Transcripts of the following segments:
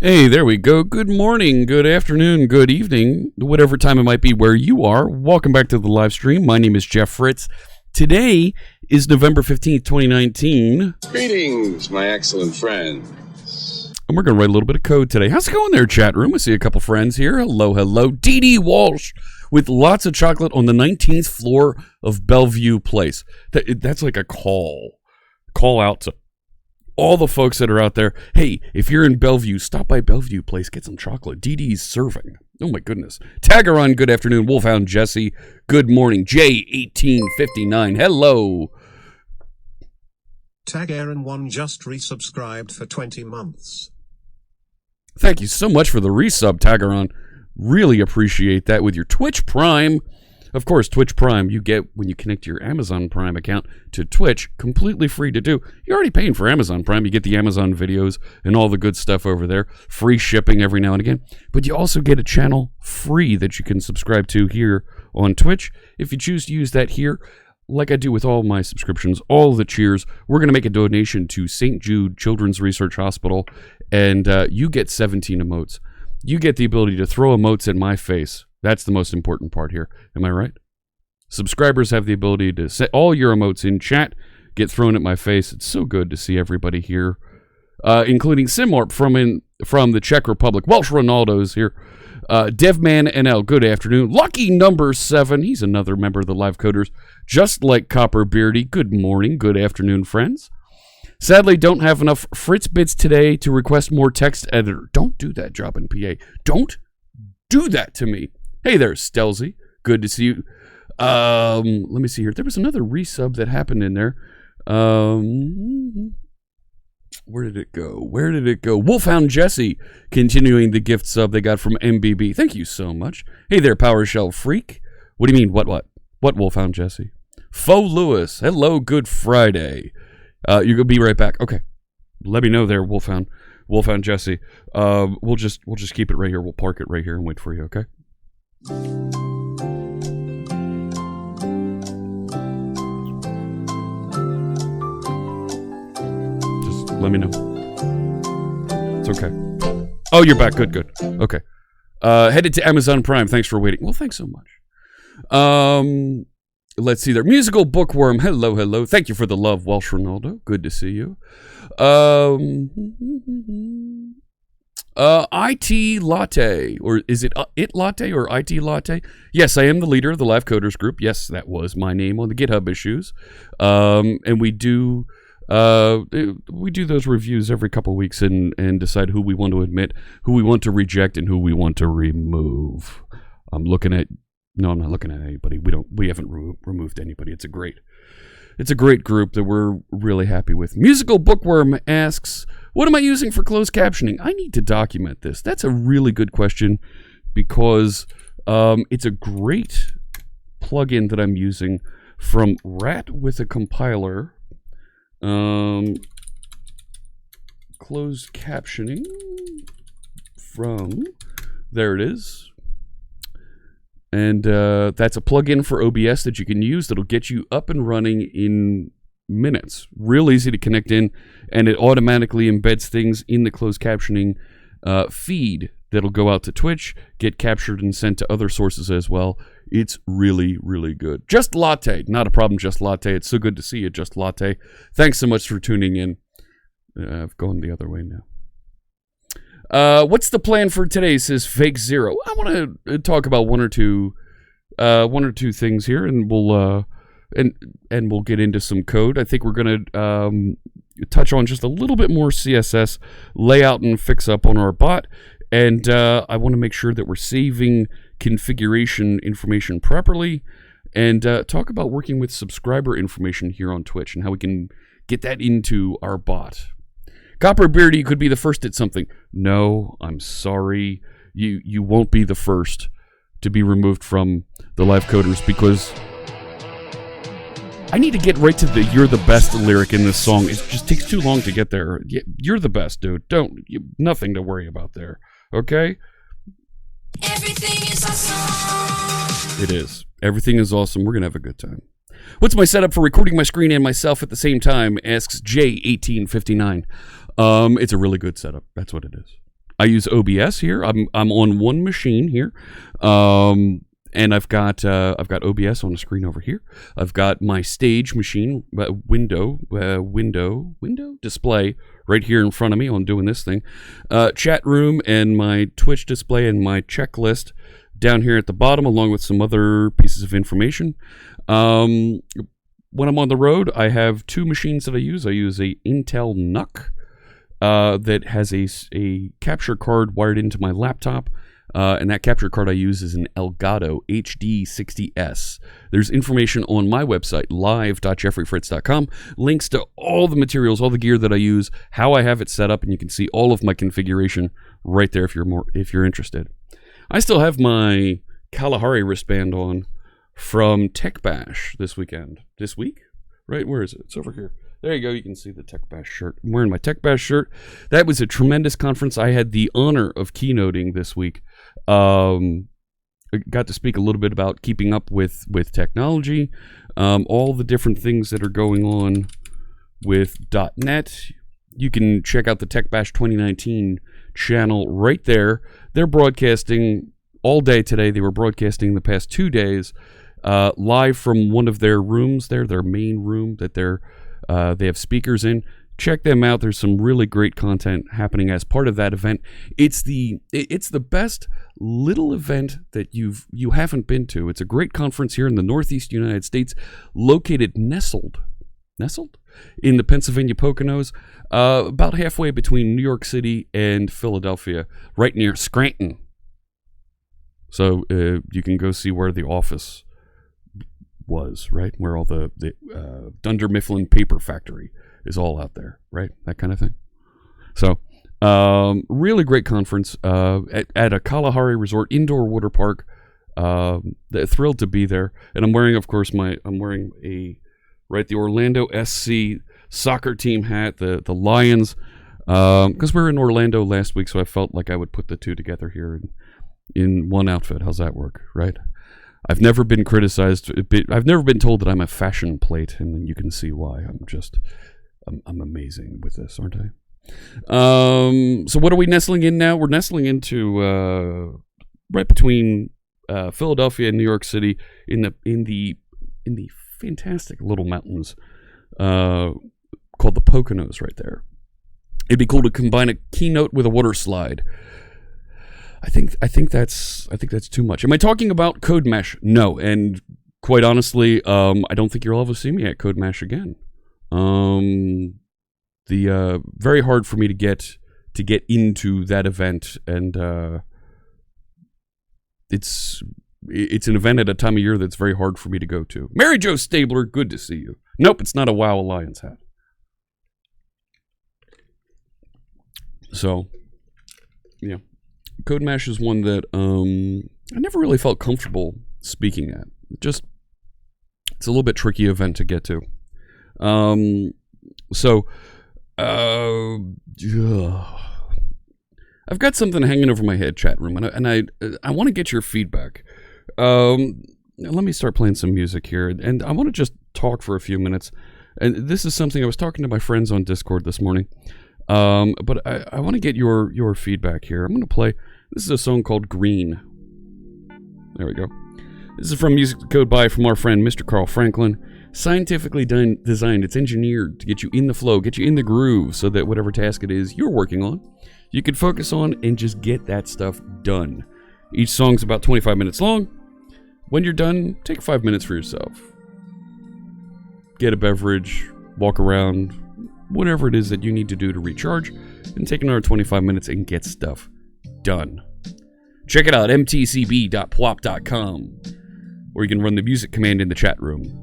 Hey, there we go. Good morning, good afternoon, good evening, whatever time it might be where you are. Welcome back to the live stream. My name is Jeff Fritz. Today is November 15th, 2019. Greetings, my excellent friend. And we're going to write a little bit of code today. How's it going there, chat room? I see a couple friends here. Hello, hello. D.D. Walsh with lots of chocolate on the 19th floor of Bellevue Place. That's like a call out to all the folks that are out there. Hey, if you're in Bellevue, stop by Bellevue Place, get some chocolate. DD's serving. Oh my goodness. Tagaron, good afternoon. Wolfhound Jesse, good morning. J1859, hello. Tagaron1 just resubscribed for 20 months. Thank you so much for the resub, Tagaron. Really appreciate that with your Twitch Prime. Of course, Twitch Prime you get when you connect your Amazon Prime account to Twitch, completely free to do. You're already paying for Amazon Prime. You get the Amazon videos and all the good stuff over there. Free shipping every now and again. But you also get a channel free that you can subscribe to here on Twitch. If you choose to use that here, like I do with all my subscriptions, all the cheers, we're going to make a donation to St. Jude Children's Research Hospital, and you get 17 emotes. You get the ability to throw emotes in my face. That's the most important part here. Am I right? Subscribers have the ability to set all your emotes in chat, get thrown at my face. It's so good to see everybody here, including Simorp from the Czech Republic. Welsh Ronaldo's here. Devman NL, good afternoon. Lucky number 7, he's another member of the Live Coders. Just like Copper Beardy, good morning, good afternoon, friends. Sadly, don't have enough Fritz bits today to request more text editor. Don't do that, Job in PA. Don't do that to me. Hey there, Stelzy. Good to see you. Let me see here. There was another resub that happened in there. Where did it go? Wolfhound Jesse continuing the gift sub they got from MBB. Thank you so much. Hey there, PowerShell Freak. What do you mean, what? What, Wolfhound Jesse? Faux Lewis. Hello, good Friday. You're going to be right back. Okay. Let me know there, Wolfhound Jesse. We'll just keep it right here. We'll park it right here and wait for you, okay? Let me know. It's okay. Oh, you're back. Good. Okay. Headed to Amazon Prime. Thanks for waiting. Well, thanks so much. Let's see there. Musical Bookworm. Hello. Thank you for the love, Welsh Ronaldo. Good to see you. IT Latte. Or is it It Latte or IT Latte? Yes, I am the leader of the Live Coders group. Yes, that was my name on the GitHub issues. And we do those reviews every couple weeks and decide who we want to admit, who we want to reject, and who we want to remove. I'm not looking at anybody. We haven't removed anybody. It's a great group that we're really happy with. Musical Bookworm asks, what am I using for closed captioning? I need to document this. That's a really good question because it's a great plugin that I'm using from Rat with a Compiler. Closed captioning from, there it is. And that's a plugin for OBS that you can use that'll get you up and running in minutes. Real easy to connect in, and it automatically embeds things in the closed captioning feed that'll go out to Twitch, get captured and sent to other sources as well. It's really, really good. Just Latte. Not a problem, Just Latte. It's so good to see you, Just Latte. Thanks so much for tuning in. I've gone the other way now. What's the plan for today, says Fake Zero. I want to talk about one or two things here, and we'll get into some code. I think we're going to touch on just a little bit more CSS layout and fix up on our bot. And I want to make sure that we're saving configuration information properly, and talk about working with subscriber information here on Twitch and how we can get that into our bot. Copper Beardy could be the first at something. No, I'm sorry. You won't be the first to be removed from the Live Coders because I need to get right to the "You're the best" lyric in this song. It just takes too long to get there. You're the best, dude. Nothing to worry about there. Okay? Everything is awesome. It is. Everything is awesome. We're going to have a good time. What's my setup for recording my screen and myself at the same time? Asks J1859. It's a really good setup. That's what it is. I use OBS here. I'm on one machine here. And I've got OBS on the screen over here. I've got my stage machine window display right here in front of me on doing this thing. Chat room and my Twitch display and my checklist down here at the bottom, along with some other pieces of information. When I'm on the road, I have two machines that I use. I use a Intel NUC that has a capture card wired into my laptop. And that capture card I use is an Elgato HD60S. There's information on my website, live.jeffreyfritz.com. Links to all the materials, all the gear that I use, how I have it set up, and you can see all of my configuration right there if you're interested. I still have my Kalahari wristband on from Tech Bash this weekend. This week? Right? Where is it? It's over here. There you go. You can see the Tech Bash shirt. I'm wearing my Tech Bash shirt. That was a tremendous conference. I had the honor of keynoting this week. I got to speak a little bit about keeping up with technology, all the different things that are going on with .NET. You can check out the Tech Bash 2019 channel right there. They're broadcasting all day today. They were broadcasting the past 2 days live from one of their rooms there, their main room that they have speakers in. Check them out. There's some really great content happening as part of that event. It's the best little event that you haven't been to. It's a great conference here in the Northeast United States, nestled nestled in the Pennsylvania Poconos, about halfway between New York City and Philadelphia, right near Scranton. So you can go see where the office was, right? Where all the Dunder Mifflin paper factory is all out there, right? That kind of thing. So, really great conference at a Kalahari Resort indoor water park. Thrilled to be there, and I'm wearing, of course, the Orlando SC soccer team hat, the Lions, because we were in Orlando last week, so I felt like I would put the two together here in one outfit. How's that work, right? I've never been criticized. I've never been told that I'm a fashion plate, and you can see why. I'm amazing with this, aren't I? So what are we nestling in now? We're nestling into right between Philadelphia and New York City in the fantastic little mountains called the Poconos right there. It'd be cool to combine a keynote with a water slide. I think that's too much. Am I talking about Code Mesh? No, and quite honestly, I don't think you'll ever see me at Code Mesh again. Very hard for me to get into that event, and it's an event at a time of year that's very hard for me to go to. Mary Jo Stabler, good to see you. Nope, it's not a WoW Alliance hat. So, yeah. Code Mesh is one that I never really felt comfortable speaking at. It's a little bit tricky event to get to. I've got something hanging over my head, chat room, and I want to get your feedback. Let me start playing some music here, and I want to just talk for a few minutes. And this is something I was talking to my friends on Discord this morning. But I want to get your feedback here. I'm going to play. This is a song called Green. There we go. This is from Music Code By from our friend Mr. Carl Franklin. Scientifically designed. It's engineered to get you in the flow, get you in the groove, so that whatever task it is you're working on, you can focus on and just get that stuff done. Each song's about 25 minutes long. When you're done, take 5 minutes for yourself. Get a beverage, walk around, whatever it is that you need to do to recharge, and take another 25 minutes and get stuff done. Check it out, mtcb.pwop.com, or you can run the music command in the chat room,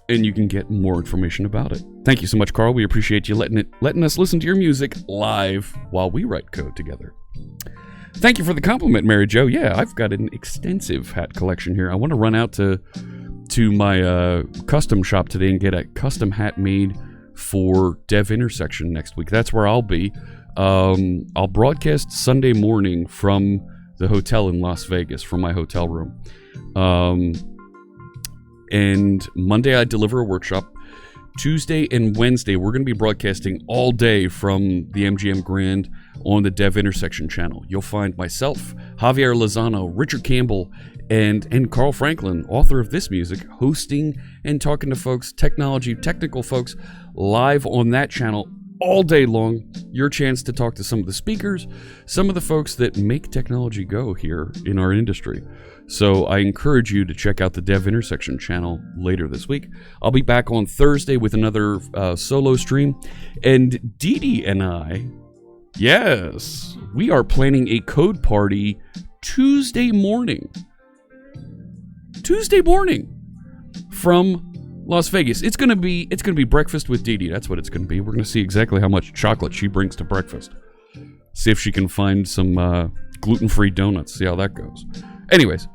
and you can get more information about it. Thank you so much, Carl. We appreciate you letting us listen to your music live while we write code together. Thank you for the compliment, Mary Jo. Yeah, I've got an extensive hat collection here. I want to run out to my custom shop today and get a custom hat made for Dev Intersection next week. That's where I'll be. I'll broadcast Sunday morning from the hotel in Las Vegas, from my hotel room. And Monday I deliver a workshop. Tuesday and Wednesday we're going to be broadcasting all day from the MGM Grand on the Dev Intersection channel. You'll find myself, Javier Lozano, Richard Campbell, and Carl Franklin, author of this music, hosting and talking to folks, technical folks, live on that channel all day long. Your chance to talk to some of the speakers, some of the folks that make technology go here in our industry. So I encourage you to check out the Dev Intersection channel later this week. I'll be back on Thursday with another solo stream. And Dee Dee and I, yes, we are planning a code party Tuesday morning from Las Vegas. It's gonna be breakfast with Dee Dee. That's what it's gonna be. We're gonna see exactly how much chocolate she brings to breakfast. See if she can find some gluten-free donuts. See how that goes. Anyways,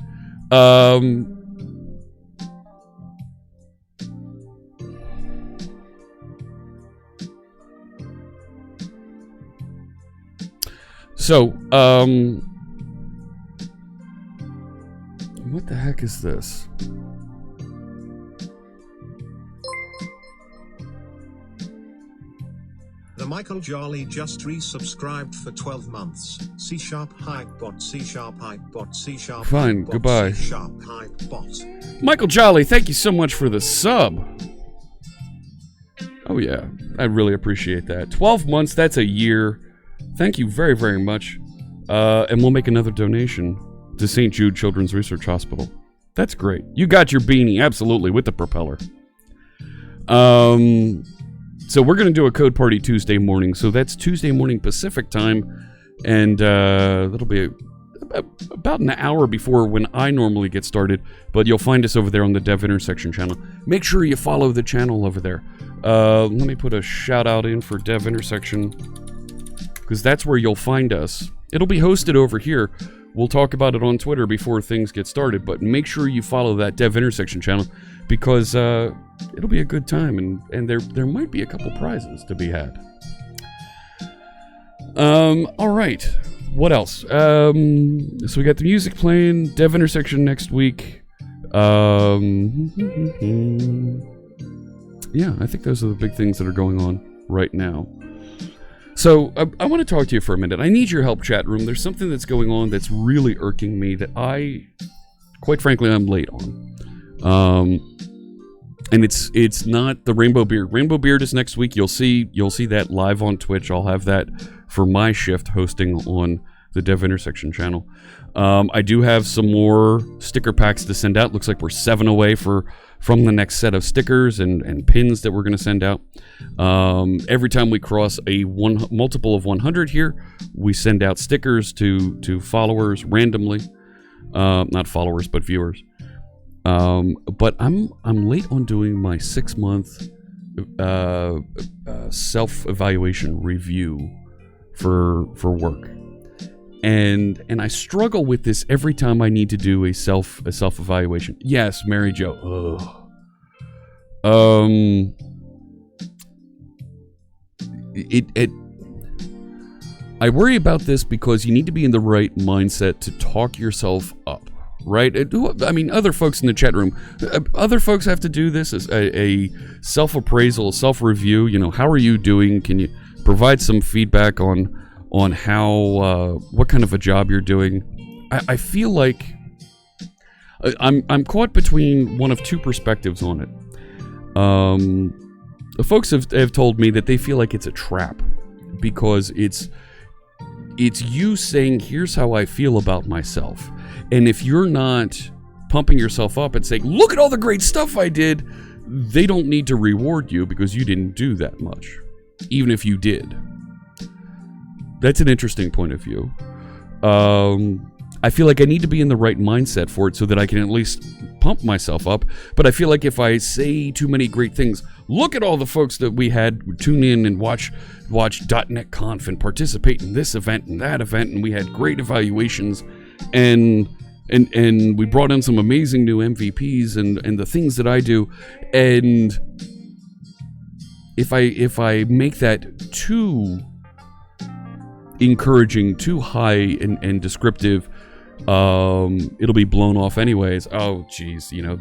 what the heck is this? The Michael Jolly just resubscribed for 12 months. C# hype bot, C# hype bot, C# Fine, bot, goodbye. C# hype bot. Michael Jolly, thank you so much for the sub. Oh yeah, I really appreciate that. 12 months, that's a year. Thank you very, very much. And we'll make another donation to St. Jude Children's Research Hospital. That's great. You got your beanie, absolutely, with the propeller. So we're going to do a code party Tuesday morning. So that's Tuesday morning Pacific time. And that'll be about an hour before when I normally get started. But you'll find us over there on the Dev Intersection channel. Make sure you follow the channel over there. Let me put a shout out in for Dev Intersection, because that's where you'll find us. It'll be hosted over here. We'll talk about it on Twitter before things get started, but make sure you follow that Dev Intersection channel, because it'll be a good time, and there might be a couple prizes to be had. All right. What else? So we got the music playing, Dev Intersection next week. Yeah, I think those are the big things that are going on right now. So, I want to talk to you for a minute. I need your help, chat room. There's something that's going on that's really irking me that quite frankly, I'm late on. And it's not the Rainbow Beard. Rainbow Beard is next week. You'll see that live on Twitch. I'll have that for my shift hosting on the Dev Intersection channel. I do have some more sticker packs to send out. Looks like we're 7 away from the next set of stickers and pins that we're going to send out. Every time we cross a multiple of 100 here, we send out stickers to followers randomly. Not followers, but viewers. But I'm late on doing my 6-month self-evaluation review for work. And I struggle with this every time I need to do a self-evaluation. Yes, Mary Jo. I worry about this because you need to be in the right mindset to talk yourself up, right? I mean, other folks in the chat room, other folks have to do this as a self-appraisal, self-review. You know, how are you doing? Can you provide some feedback on how what kind of a job you're doing? I feel like I'm caught between one of two perspectives on it. The folks have told me that they feel like it's a trap because it's you saying, here's how I feel about myself, and if you're not pumping yourself up and saying, look at all the great stuff I did, they don't need to reward you because you didn't do that much, even if you did. That's an interesting point of view. I feel like I need to be in the right mindset for it so that I can at least pump myself up. But I feel like if I say too many great things, look at all the folks that we had tune in and watch .NET Conf and participate in this event and that event, and we had great evaluations, and we brought in some amazing new MVPs and the things that I do, and if I make that too encouraging, too high and descriptive, it'll be blown off anyways. Oh geez, you know,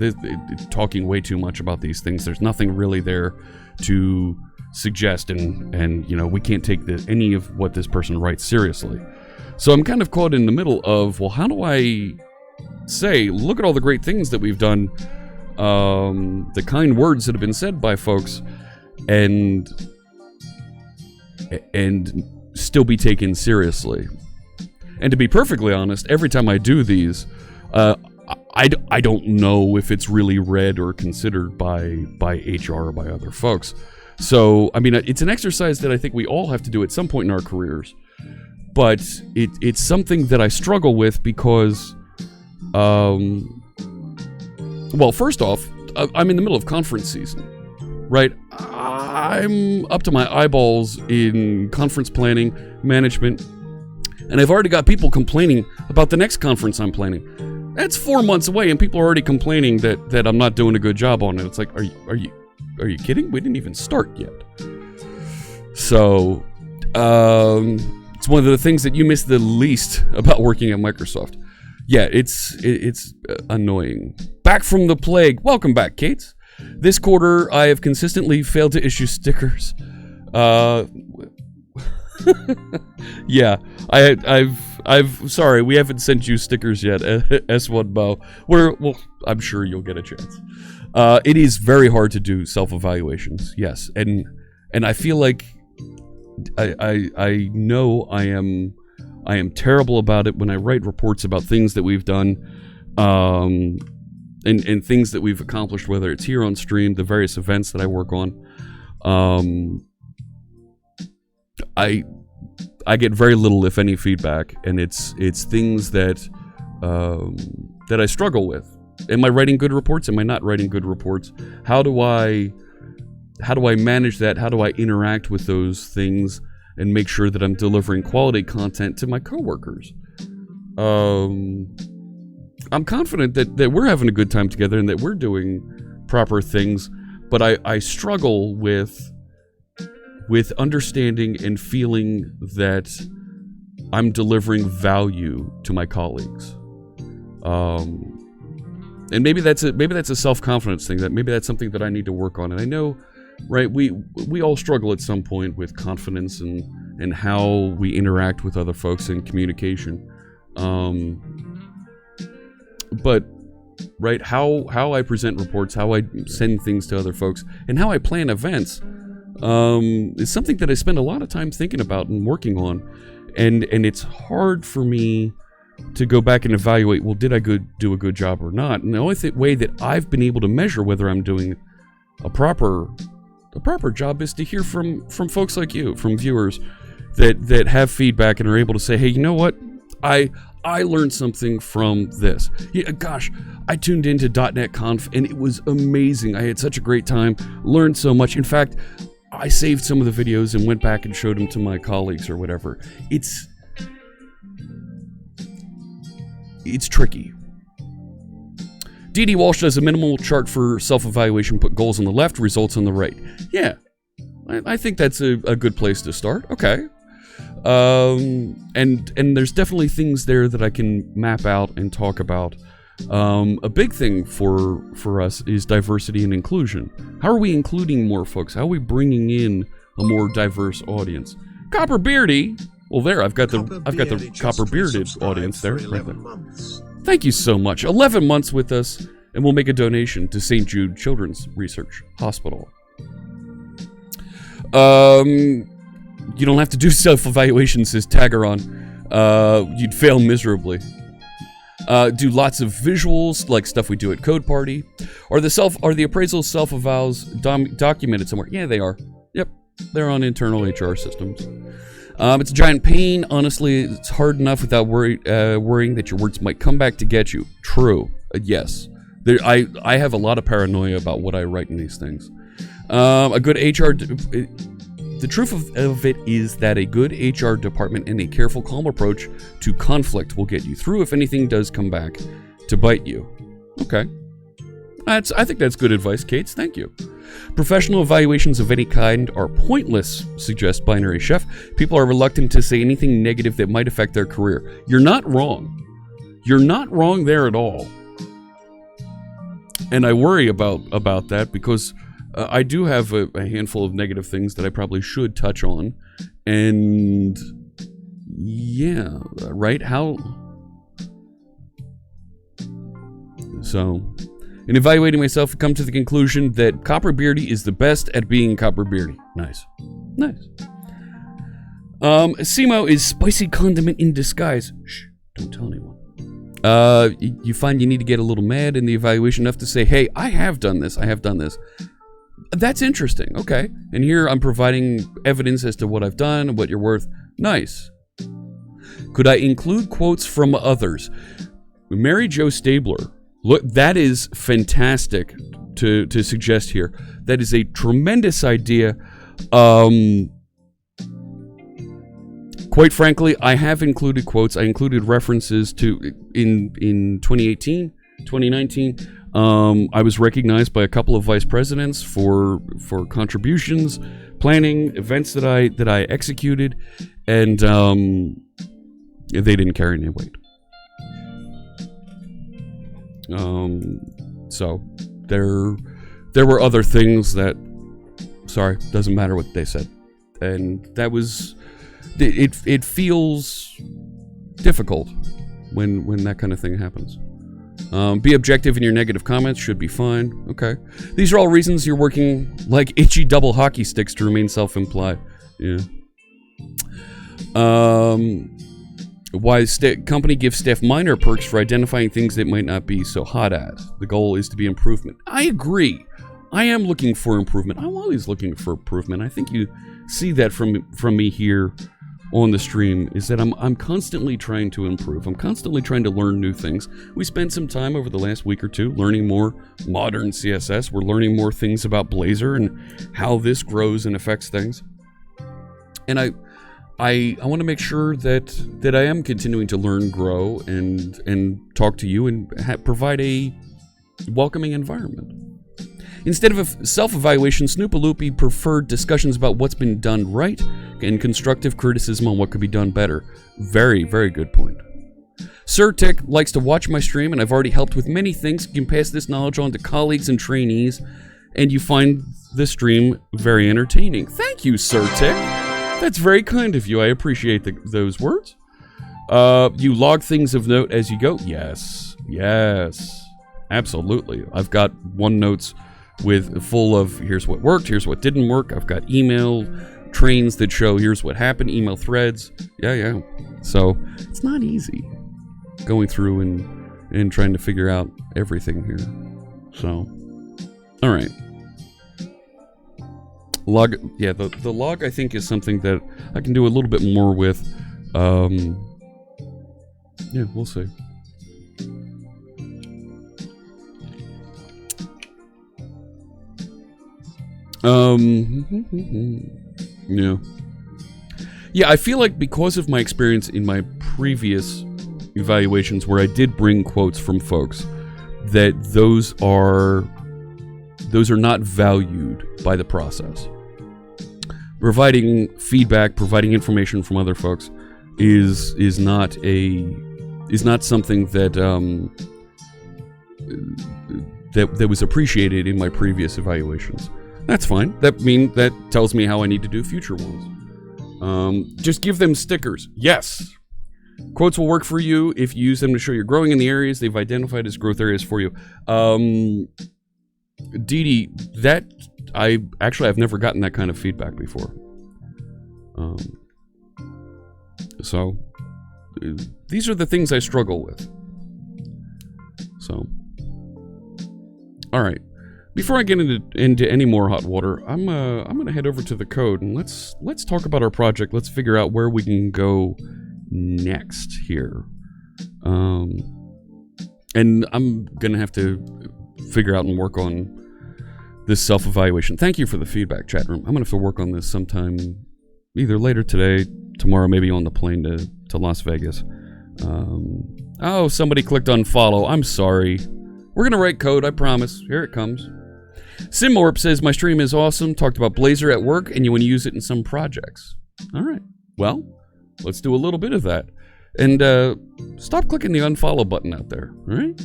talking way too much about these things. There's nothing really there to suggest, and you know, we can't take any of what this person writes seriously. So I'm kind of caught in the middle of, well, how do I say, look at all the great things that we've done, the kind words that have been said by folks, and still be taken seriously. And to be perfectly honest, every time I do these, I don't know if it's really read or considered by HR or by other folks. So, I mean, it's an exercise that I think we all have to do at some point in our careers. But it's something that I struggle with because, well, first off, I'm in the middle of conference season, right? I'm up to my eyeballs in conference planning, management, and I've already got people complaining about the next conference I'm planning. That's 4 months away, and people are already complaining that I'm not doing a good job on it. It's like, are you kidding? We didn't even start yet. So, it's one of the things that you miss the least about working at Microsoft. Yeah, it's annoying. Back from the plague. Welcome back, Kate. This quarter, I have consistently failed to issue stickers. Yeah, I've sorry, we haven't sent you stickers yet, S1 Bo. Well, I'm sure you'll get a chance. It is very hard to do self-evaluations, yes, and I feel like I know I am terrible about it when I write reports about things that we've done. and things that we've accomplished, whether it's here on stream, the various events that I work on. I get very little, if any, feedback, and it's things that that I struggle with. Am I writing good reports? Am I not writing good reports? How do I manage that? How do I interact with those things and make sure that I'm delivering quality content to my coworkers? I'm confident that we're having a good time together and that we're doing proper things, but I struggle with understanding and feeling that I'm delivering value to my colleagues. And maybe that's a self-confidence thing. That maybe that's something that I need to work on. And I know, right? We all struggle at some point with confidence and how we interact with other folks in communication. But right, how I present reports, how I send things to other folks, and how I plan events is something that I spend a lot of time thinking about and working on. And it's hard for me to go back and evaluate, well, did I do a good job or not? And the only way that I've been able to measure whether I'm doing a proper job is to hear from folks like you, from viewers that have feedback and are able to say, hey, you know what? I learned something from this. Yeah, gosh, I tuned into .NET Conf and it was amazing. I had such a great time, learned so much. In fact, I saved some of the videos and went back and showed them to my colleagues or whatever. It's tricky. D.D. Walsh does a minimal chart for self-evaluation, put goals on the left, results on the right. Yeah, I think that's a good place to start. Okay. And there's definitely things there that I can map out and talk about. A big thing for us is diversity and inclusion. How are we including more folks? How are we bringing in a more diverse audience? Copper Beardy. Well, there I've got the copper bearded audience there. Right there. Thank you so much. 11 months with us, and we'll make a donation to St. Jude Children's Research Hospital. You don't have to do self-evaluation, says Tagaron. You'd fail miserably. Do lots of visuals, like stuff we do at Code Party. Are the appraisal self-evals documented somewhere? Yeah, they are. Yep, they're on internal HR systems. It's a giant pain. Honestly, it's hard enough without worrying that your words might come back to get you. True. Yes. I have a lot of paranoia about what I write in these things. A good HR... The truth of it is that a good HR department and a careful, calm approach to conflict will get you through if anything does come back to bite you. Okay. I think that's good advice, Kates. Thank you. Professional evaluations of any kind are pointless, suggests Binary Chef. People are reluctant to say anything negative that might affect their career. You're not wrong. You're not wrong there at all. And I worry about that because I do have a handful of negative things that I probably should touch on. And yeah, right? So, in evaluating myself, I've come to the conclusion that Copper Beardy is the best at being Copper Beardy. Nice. Nice. Simo is spicy condiment in disguise. Shh, don't tell anyone. You find you need to get a little mad in the evaluation enough to say, hey, I have done this. That's interesting. Okay. And here I'm providing evidence as to what I've done and what you're worth. Nice. Could I include quotes from others? Mary Jo Stabler. Look, that is fantastic to suggest here. That is a tremendous idea. Quite frankly, I have included quotes. I included references to in 2018, 2019. I was recognized by a couple of vice presidents for contributions, planning, events that I executed, and they didn't carry any weight. So there were other things that, sorry, doesn't matter what they said, and that was it feels difficult when that kind of thing happens. Be objective in your negative comments, should be fine. Okay. These are all reasons you're working like itchy double hockey sticks to remain self-implied. Yeah. Why company gives staff minor perks for identifying things that might not be so hot at. The goal is to be improvement. I agree. I am looking for improvement. I'm always looking for improvement. I think you see that from me here on the stream, is that I'm constantly trying to improve. I'm constantly trying to learn new things. We spent some time over the last week or two learning more modern CSS. We're learning more things about Blazor and how this grows and affects things. And I want to make sure that I am continuing to learn, grow, and talk to you and provide a welcoming environment. Instead of a self-evaluation, Snoopaloopy preferred discussions about what's been done right and constructive criticism on what could be done better. Very, very good point. Sir Tick likes to watch my stream, and I've already helped with many things. You can pass this knowledge on to colleagues and trainees, and you find the stream very entertaining. Thank you, Sir Tick. That's very kind of you. I appreciate those words. You log things of note as you go. Yes, absolutely. I've got OneNotes full of here's what worked, here's what didn't work. I've got email trains that show here's what happened, email threads. Yeah. So it's not easy going through and trying to figure out everything here. So, all right. Log, yeah, the log I think is something that I can do a little bit more with. Yeah, we'll see. Yeah, I feel like because of my experience in my previous evaluations where I did bring quotes from folks, that those are not valued by the process. Providing feedback, providing information from other folks is not something that that was appreciated in my previous evaluations. That's fine. That tells me how I need to do future ones. Just give them stickers. Yes. Quotes will work for you if you use them to show you're growing in the areas they've identified as growth areas for you. Dee, that I've never gotten that kind of feedback before. So these are the things I struggle with. So, all right. Before I get into any more hot water, I'm gonna head over to the code and let's talk about our project. Let's figure out where we can go next here. And I'm gonna have to figure out and work on this self-evaluation. Thank you for the feedback, chat room. I'm gonna have to work on this sometime, either later today, tomorrow, maybe on the plane to Las Vegas. Oh, somebody clicked unfollow. I'm sorry. We're gonna write code, I promise. Here it comes. Simorp says, my stream is awesome. Talked about Blazor at work, and you want to use it in some projects. All right. Well, let's do a little bit of that. And stop clicking the unfollow button out there. All right?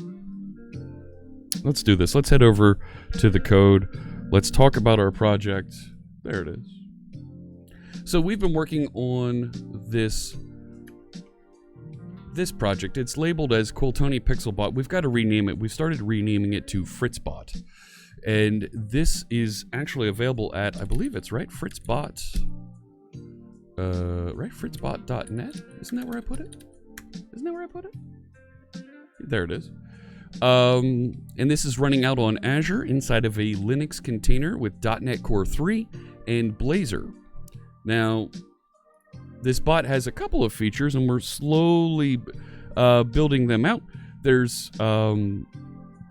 Let's do this. Let's head over to the code. Let's talk about our project. There it is. So we've been working on this project. It's labeled as Quiltoni Pixel Bot. We've got to rename it. We've started renaming it to Fritz Bot. And this is actually available at, I believe it's right, Fritz Bot. Right, fritzbot.net? Isn't that where I put it? There it is. And this is running out on Azure inside of a Linux container with .NET Core 3 and Blazor. Now, this bot has a couple of features, and we're slowly building them out. There's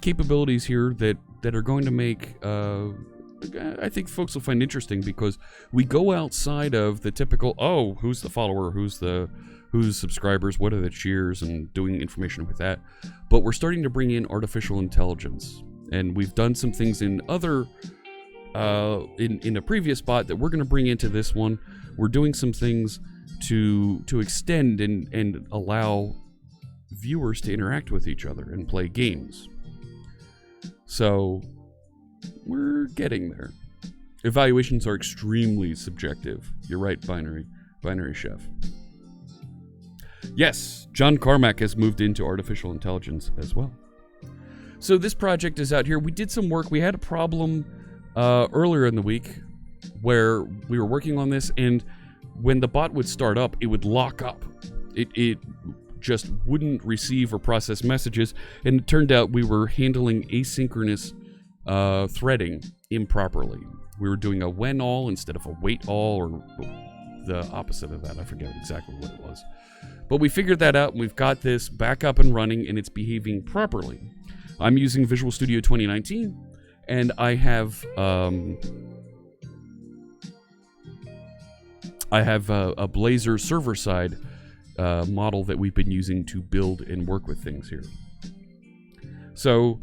capabilities here that are going to make, I think folks will find interesting, because we go outside of the typical, oh, who's the follower, who's the subscribers, what are the cheers, and doing information with that. But we're starting to bring in artificial intelligence, and we've done some things in other, in a previous bot that we're going to bring into this one. We're doing some things to extend and allow viewers to interact with each other and play games. So we're getting there. Evaluations are extremely subjective. You're right, binary chef. Yes, John Carmack has moved into artificial intelligence as well. So this project is out here. We did some work. We had a problem earlier in the week where we were working on this, and when the bot would start up, it would lock up. It just wouldn't receive or process messages, and it turned out we were handling asynchronous threading improperly. We were doing a when all instead of a wait all, or the opposite of that. I forget exactly what it was. But we figured that out, and we've got this back up and running, and it's behaving properly. I'm using Visual Studio 2019, and I have a Blazor Server-Side model that we've been using to build and work with things here. So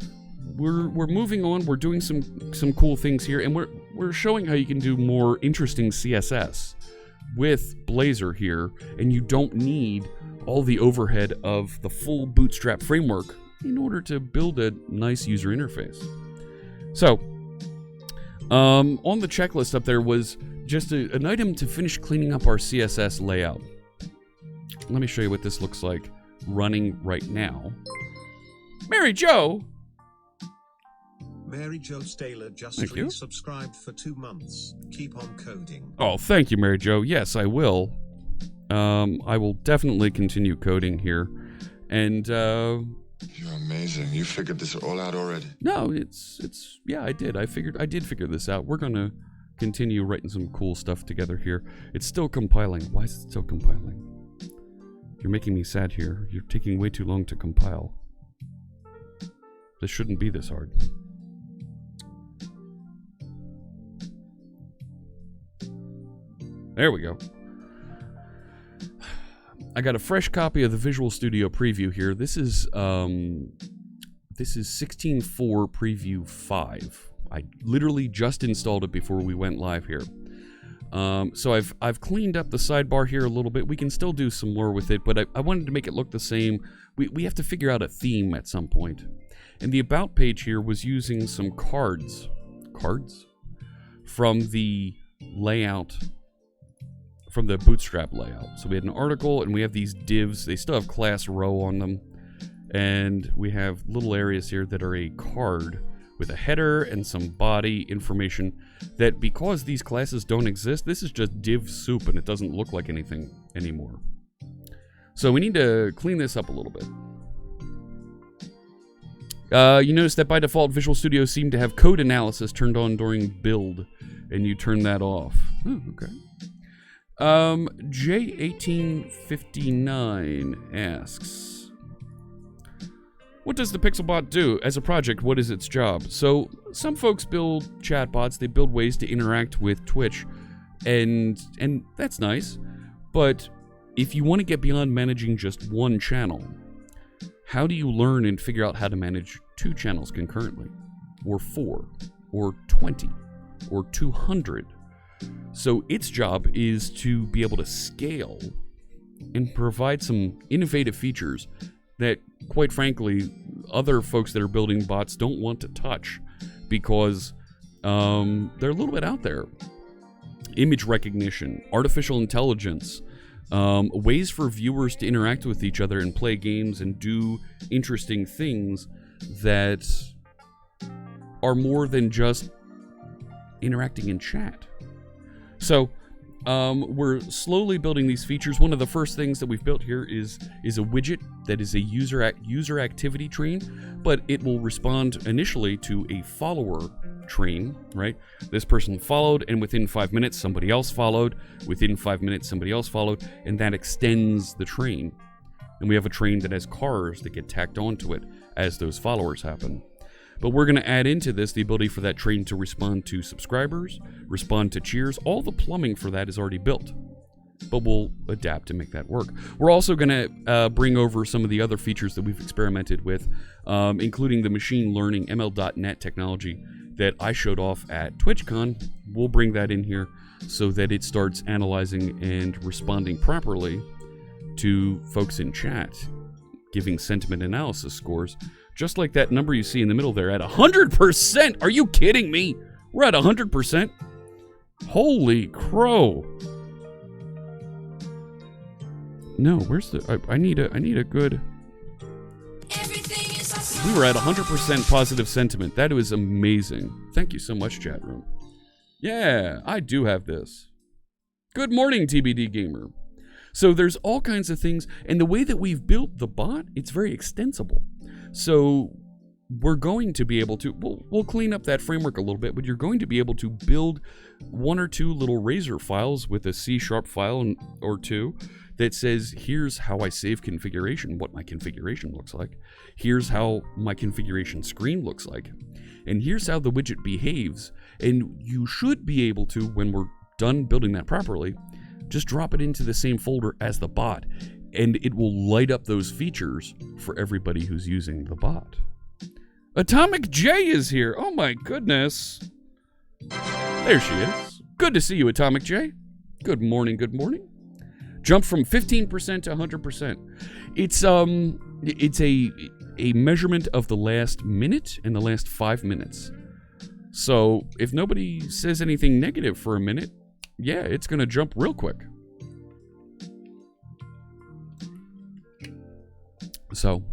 we're moving on. We're doing some cool things here, and we're showing how you can do more interesting CSS with Blazor here, and you don't need all the overhead of the full Bootstrap framework in order to build a nice user interface. So on the checklist up there was just an item to finish cleaning up our CSS layout. Let me show you what this looks like running right now. Mary Jo! Mary Jo Staler just Thank you. resubscribed for 2 months. Keep on coding. Oh, thank you, Mary Jo. Yes, I will. I will definitely continue coding here. And, You're amazing. You figured this all out already. no, yeah, I did. I did figure this out. We're gonna continue writing some cool stuff together here. It's still compiling. Why is it still compiling? You're making me sad here. You're taking way too long to compile. This shouldn't be this hard. There we go. I got a fresh copy of the Visual Studio Preview here. This is 16.4 Preview 5. I literally just installed it before we went live here. So I've cleaned up the sidebar here a little bit. We can still do some more with it, but I wanted to make it look the same. We have to figure out a theme at some point. And the About page here was using some cards from the layout, from the Bootstrap layout. So we had an article, and we have these divs. They still have class row on them. And we have little areas here that are a card with a header and some body information that, because these classes don't exist, this is just div soup, and it doesn't look like anything anymore. So we need to clean this up a little bit. You notice that by default, Visual Studio seemed to have code analysis turned on during build, and you turn that off. Oh, okay. J1859 asks, what does the Pixelbot do? As a project, what is its job? So, some folks build chatbots, they build ways to interact with Twitch, and that's nice. But if you want to get beyond managing just one channel, how do you learn and figure out how to manage 2 channels concurrently? Or 4? Or 20? Or 200? So its job is to be able to scale and provide some innovative features that, quite frankly, other folks that are building bots don't want to touch because they're a little bit out there. Image recognition, artificial intelligence, ways for viewers to interact with each other and play games and do interesting things that are more than just interacting in chat. So we're slowly building these features. One of the first things that we've built here is a widget that is a user activity train, but it will respond initially to a follower train, right? This person followed, and within 5 minutes somebody else followed, within 5 minutes somebody else followed, and that extends the train. And we have a train that has cars that get tacked onto it as those followers happen. But we're going to add into this the ability for that train to respond to subscribers, respond to cheers. All the plumbing for that is already built, but we'll adapt to make that work. We're also going to bring over some of the other features that we've experimented with, including the machine learning ML.NET technology that I showed off at TwitchCon. We'll bring that in here so that it starts analyzing and responding properly to folks in chat, giving sentiment analysis scores. Just like that number you see in the middle there at 100%. Are you kidding me? We're at 100%. Holy crow. No, where's the... I need a good... Everything is awesome. We were at 100% positive sentiment. That was amazing. Thank you so much, chat room. Yeah, I do have this. Good morning, TBD Gamer. So there's all kinds of things, and the way that we've built the bot, it's very extensible. So we're going to be able to, we'll clean up that framework a little bit, but you're going to be able to build one or two little Razor files with a C# file or two that says, here's how I save configuration, what my configuration looks like. Here's how my configuration screen looks like. And here's how the widget behaves. And you should be able to, when we're done building that properly, just drop it into the same folder as the bot. And it will light up those features for everybody who's using the bot. Atomic J is here. Oh my goodness. There she is. Good to see you, Atomic J. Good morning, good morning. Jump from 15% to 100%. It's a measurement of the last minute and the last 5 minutes. So if nobody says anything negative for a minute, yeah, it's gonna jump real quick. So,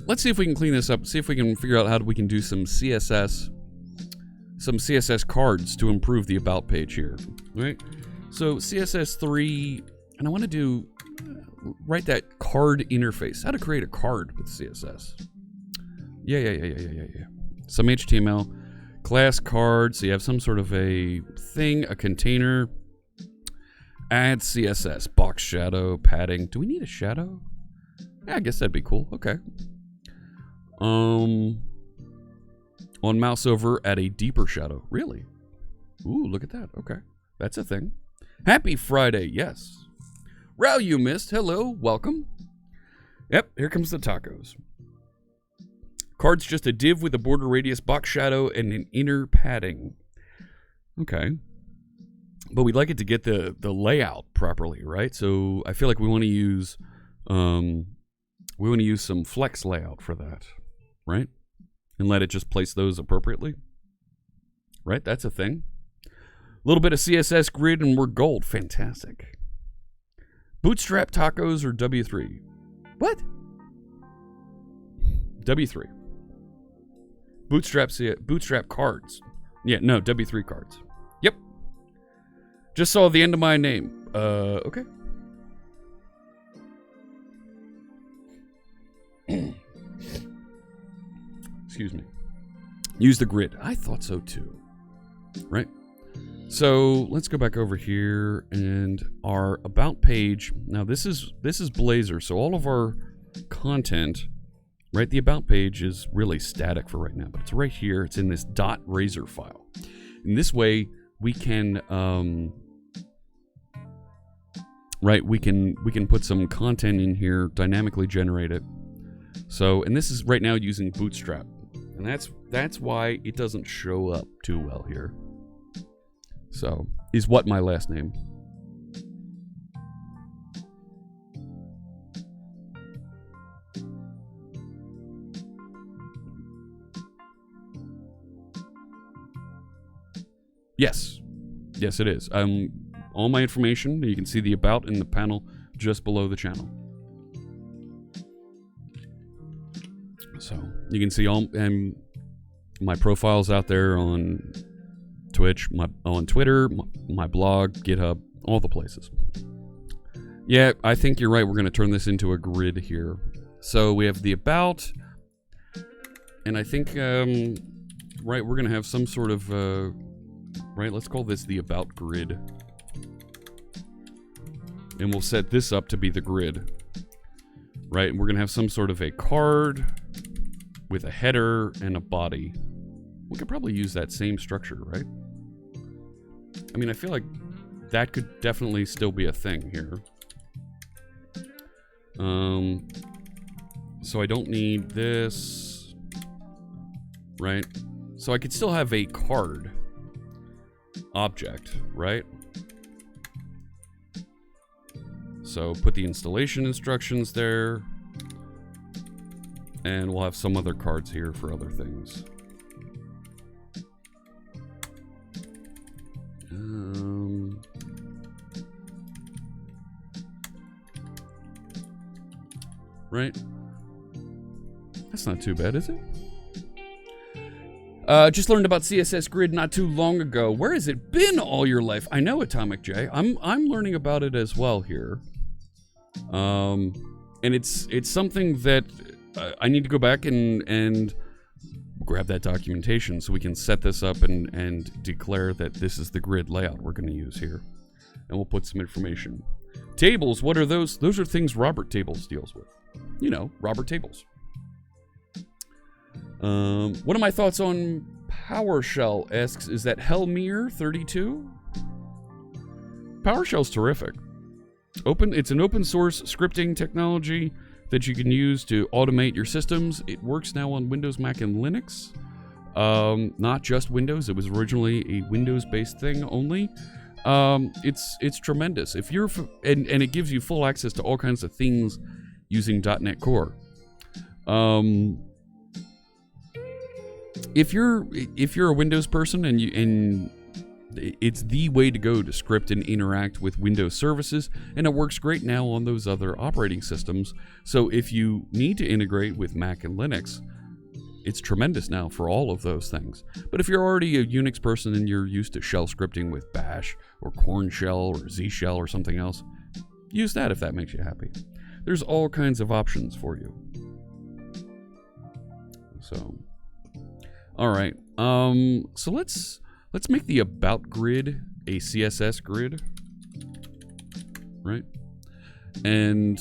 let's see if we can clean this up. See if we can figure out how we can do some CSS cards to improve the about page here, right? So CSS 3, and I want to write that card interface. How to create a card with CSS. Yeah. Some HTML, class card. So you have some sort of a thing, a container. Add CSS, box shadow, padding. Do we need a shadow? Yeah, I guess that'd be cool. Okay. On mouse over, add a deeper shadow. Really? Ooh, look at that. Okay. That's a thing. Happy Friday, yes. Row you missed. Hello, welcome. Yep, here comes the tacos. Card's just a div with a border radius, box shadow, and an inner padding. Okay. But we'd like it to get the layout properly, right? So I feel like we want to use some flex layout for that, right? And let it just place those appropriately. Right? That's a thing. A little bit of CSS grid and we're gold. Fantastic. Bootstrap tacos or W3? What? W3. Bootstrap cards. Yeah, no, W3 cards. Yep. Just saw the end of my name. Okay. Excuse me. Use the grid. I thought so too. Right? So let's go back over here and our about page. Now this is Blazor, so all of our content, right? The about page is really static for right now, but it's right here. It's in this .razor file. In this way, we can we can put some content in here, dynamically generate it. So, and this is right now using Bootstrap. And that's why it doesn't show up too well here. So, is what my last name. Yes. Yes, it is. All my information, you can see the about in the panel just below the channel. So you can see all my profiles out there on Twitch, on Twitter, my blog, GitHub, all the places. Yeah, I think you're right. We're going to turn this into a grid here. So we have the about, and I think we're going to have some sort of let's call this the about grid. And we'll set this up to be the grid. Right? And we're going to have some sort of a card with a header and a body. We could probably use that same structure, right? I mean, I feel like that could definitely still be a thing here. So I don't need this, right? So I could still have a card object, right? So put the installation instructions there. And we'll have some other cards here for other things. Right? That's not too bad, is it? Just learned about CSS Grid not too long ago. Where has it been all your life? I know, Atomic J. I'm learning about it as well here. And it's something that I need to go back and grab that documentation so we can set this up and declare that this is the grid layout we're going to use here. And we'll put some information. Tables, what are those? Those are things Robert Tables deals with. You know, Robert Tables. What are my thoughts on PowerShell? Asks, is that Helmir32? PowerShell's terrific. It's an open source scripting technology that you can use to automate your systems. It works now on Windows, Mac, and Linux. Not just Windows. It was originally a Windows-based thing only. It's tremendous. If you're and it gives you full access to all kinds of things using .NET Core. If you're a Windows person and it's the way to go to script and interact with Windows services, and it works great now on those other operating systems. So if you need to integrate with Mac and Linux, it's tremendous now for all of those things. But if you're already a Unix person and you're used to shell scripting with Bash or Corn Shell or Z Shell or something else, use that if that makes you happy. There's all kinds of options for you. So, all right. So let's make the about grid a CSS grid, right? And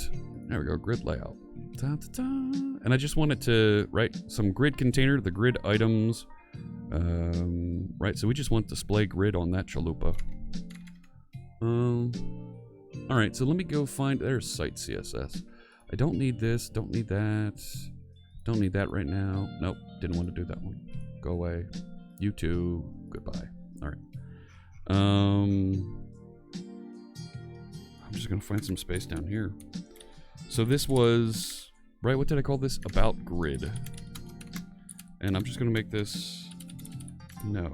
there we go, grid layout. And I just wanted to write some grid container, the grid items, right? So we just want display grid on that chalupa. All right, so let me go find, there's site CSS. I don't need this, don't need that, don't need that right now. Nope, didn't want to do that one. Go away. You too. Goodbye. All right. I'm just gonna find some space down here. So this was, right, what did I call this? About grid. And I'm just gonna make this, no,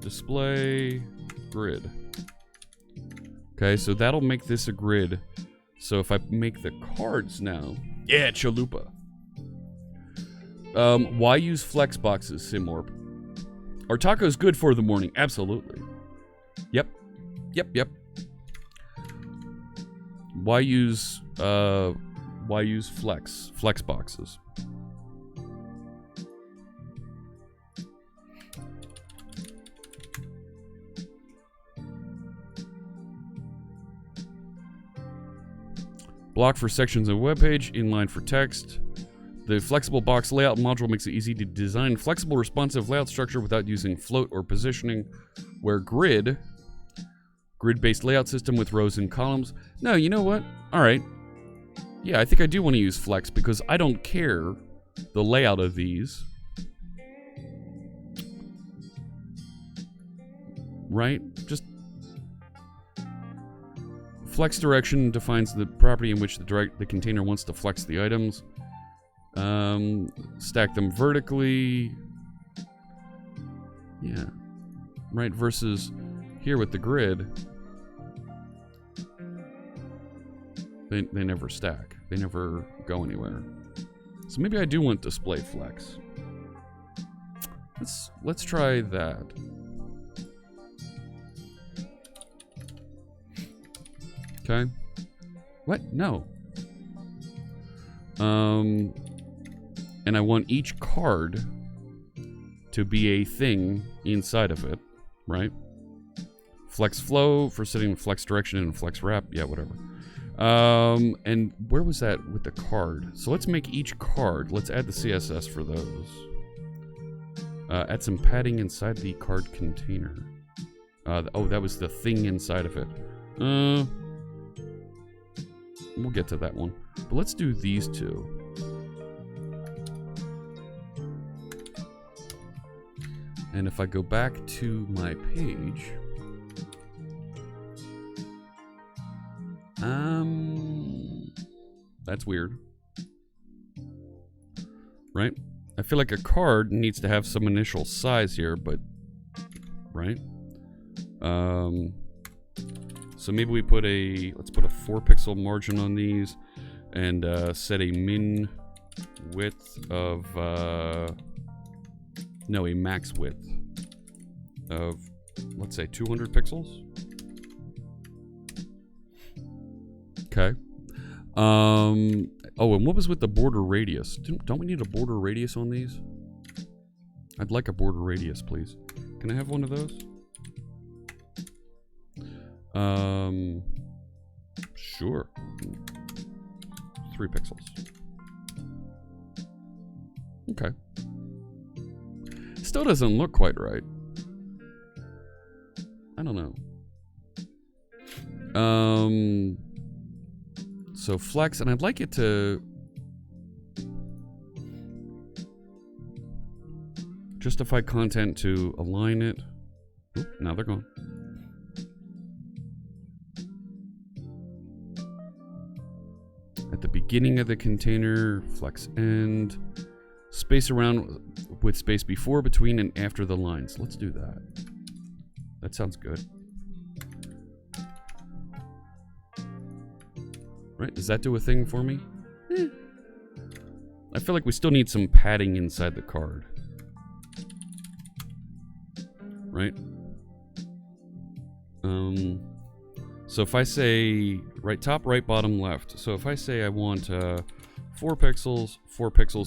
display grid. Okay, so that'll make this a grid. So if I make the cards now, yeah, chalupa. Why use flex boxes, Simorp? Are tacos good for the morning? Absolutely. Yep. Why use flex boxes? Block for sections of a web page, inline for text. The flexible box layout module makes it easy to design flexible, responsive layout structure without using float or positioning, where grid-based layout system with rows and columns. No, you know what? All right. Yeah, I think I do want to use flex because I don't care the layout of these. Right? Just flex direction defines the property in which the container wants to flex the items. Stack them vertically. Yeah. Right, versus here with the grid. They never stack. They never go anywhere. So maybe I do want display flex. Let's try that. Okay. What? No. And I want each card to be a thing inside of it, right? Flex flow for setting flex direction and flex wrap. Yeah, whatever. And where was that with the card? So let's make each card. Let's add the CSS for those. Add some padding inside the card container. Oh, that was the thing inside of it. We'll get to that one. But let's do these two. And if I go back to my page, that's weird, right? I feel like a card needs to have some initial size here, but, right? So maybe we put let's put a 4 pixel margin on these and set a min width of No, a max width of, let's say, 200 pixels. Okay. Oh, and what was with the border radius? Don't we need a border radius on these? I'd like a border radius, please. Can I have one of those? Sure. 3 pixels. Okay. Still doesn't look quite right. I don't know. So flex, and I'd like it to justify content to align it. Oop, now they're gone. At the beginning of the container, flex end. Space around with space before, between, and after the lines. Let's do that. That sounds good. Right, does that do a thing for me? I feel like we still need some padding inside the card. Right? So if I say right top, right bottom, left. So if I say I want 4 pixels,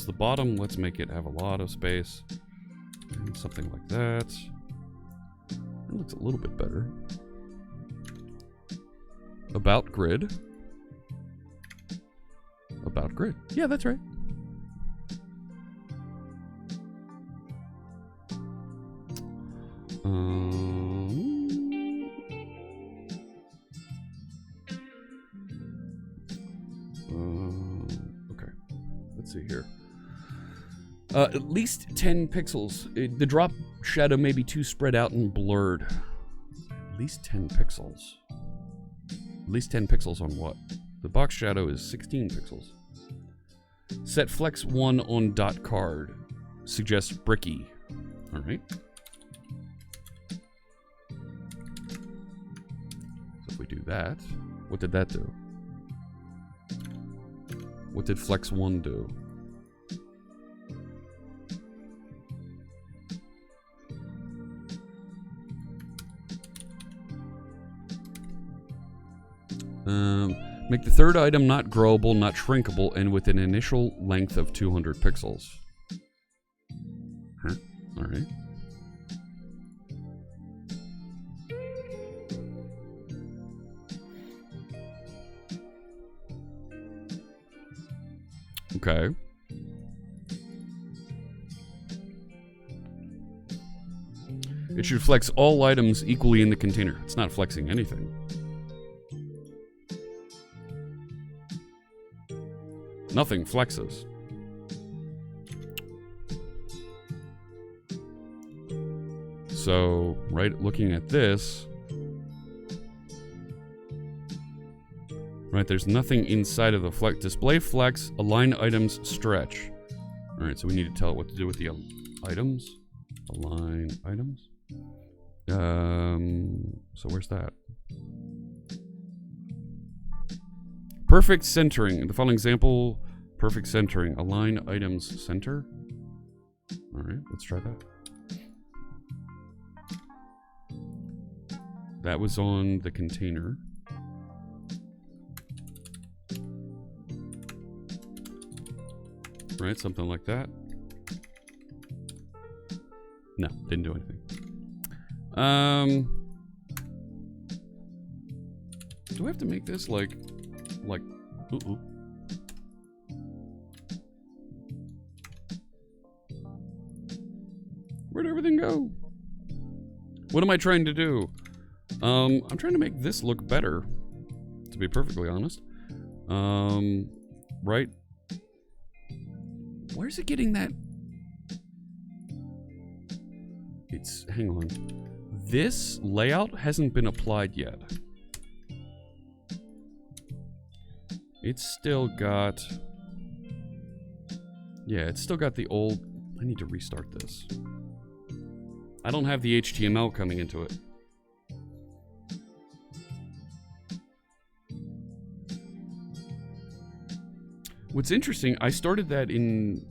the bottom, let's make it have a lot of space. And something like that. That looks a little bit better. About grid. About grid. Yeah, that's right. Okay. Let's see here. At least 10 pixels. The drop shadow may be too spread out and blurred. At least 10 pixels. At least 10 pixels on what? The box shadow is 16 pixels. Set flex 1 on dot card. Suggests bricky. Alright. So if we do that, what did that do? What did flex 1 do? Make the third item not growable, not shrinkable, and with an initial length of 200 pixels. Huh? Alright. Okay. It should flex all items equally in the container. It's not flexing anything. Nothing flexes. So, right, looking at this, right, there's nothing inside of the flex. Display flex, align items, stretch. All right, so we need to tell it what to do with the items. Align items. So where's that? Perfect centering. The following example, perfect centering. Align items center. All right, let's try that. That was on the container. Right, something like that. No, didn't do anything. Do I have to make this like, ooh. Where'd everything go? What am I trying to do? I'm trying to make this look better, to be perfectly honest. Right? Where's it getting that? It's, hang on. This layout hasn't been applied yet. It's still got... Yeah, it's still got the old... I need to restart this. I don't have the HTML coming into it. What's interesting, I started that in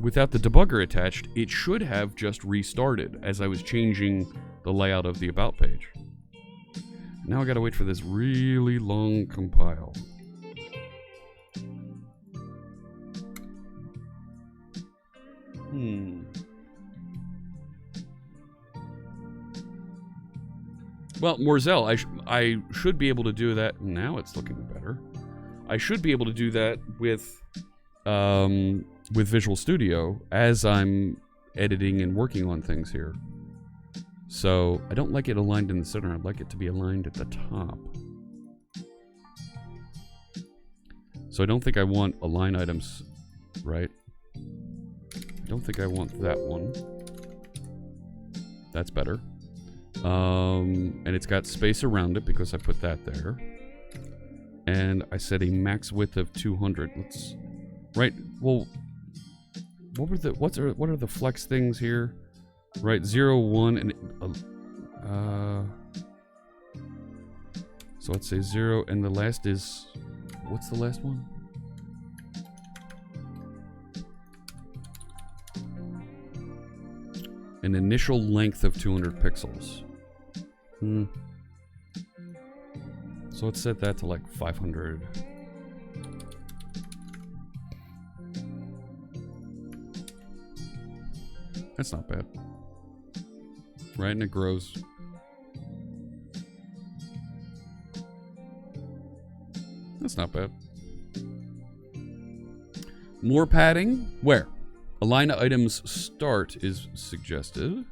without the debugger attached, it should have just restarted as I was changing the layout of the about page. Now I gotta wait for this really long compile. Well, Morzel, I should be able to do that. Now it's looking better. I should be able to do that with Visual Studio as I'm editing and working on things here. So I don't like it aligned in the center. I'd like it to be aligned at the top. So I don't think I want align items, right? I don't think I want that one. That's better. And it's got space around it because I put that there. And I set a max width of 200. Let's, right? Well, what are the flex things here? Right, 0, 1, and so let's say 0, and the last is, what's the last one? An initial length of 200 pixels. So let's set that to like 500. That's not bad. Right, and it grows. That's not bad. More padding? Where? Align items start is suggested.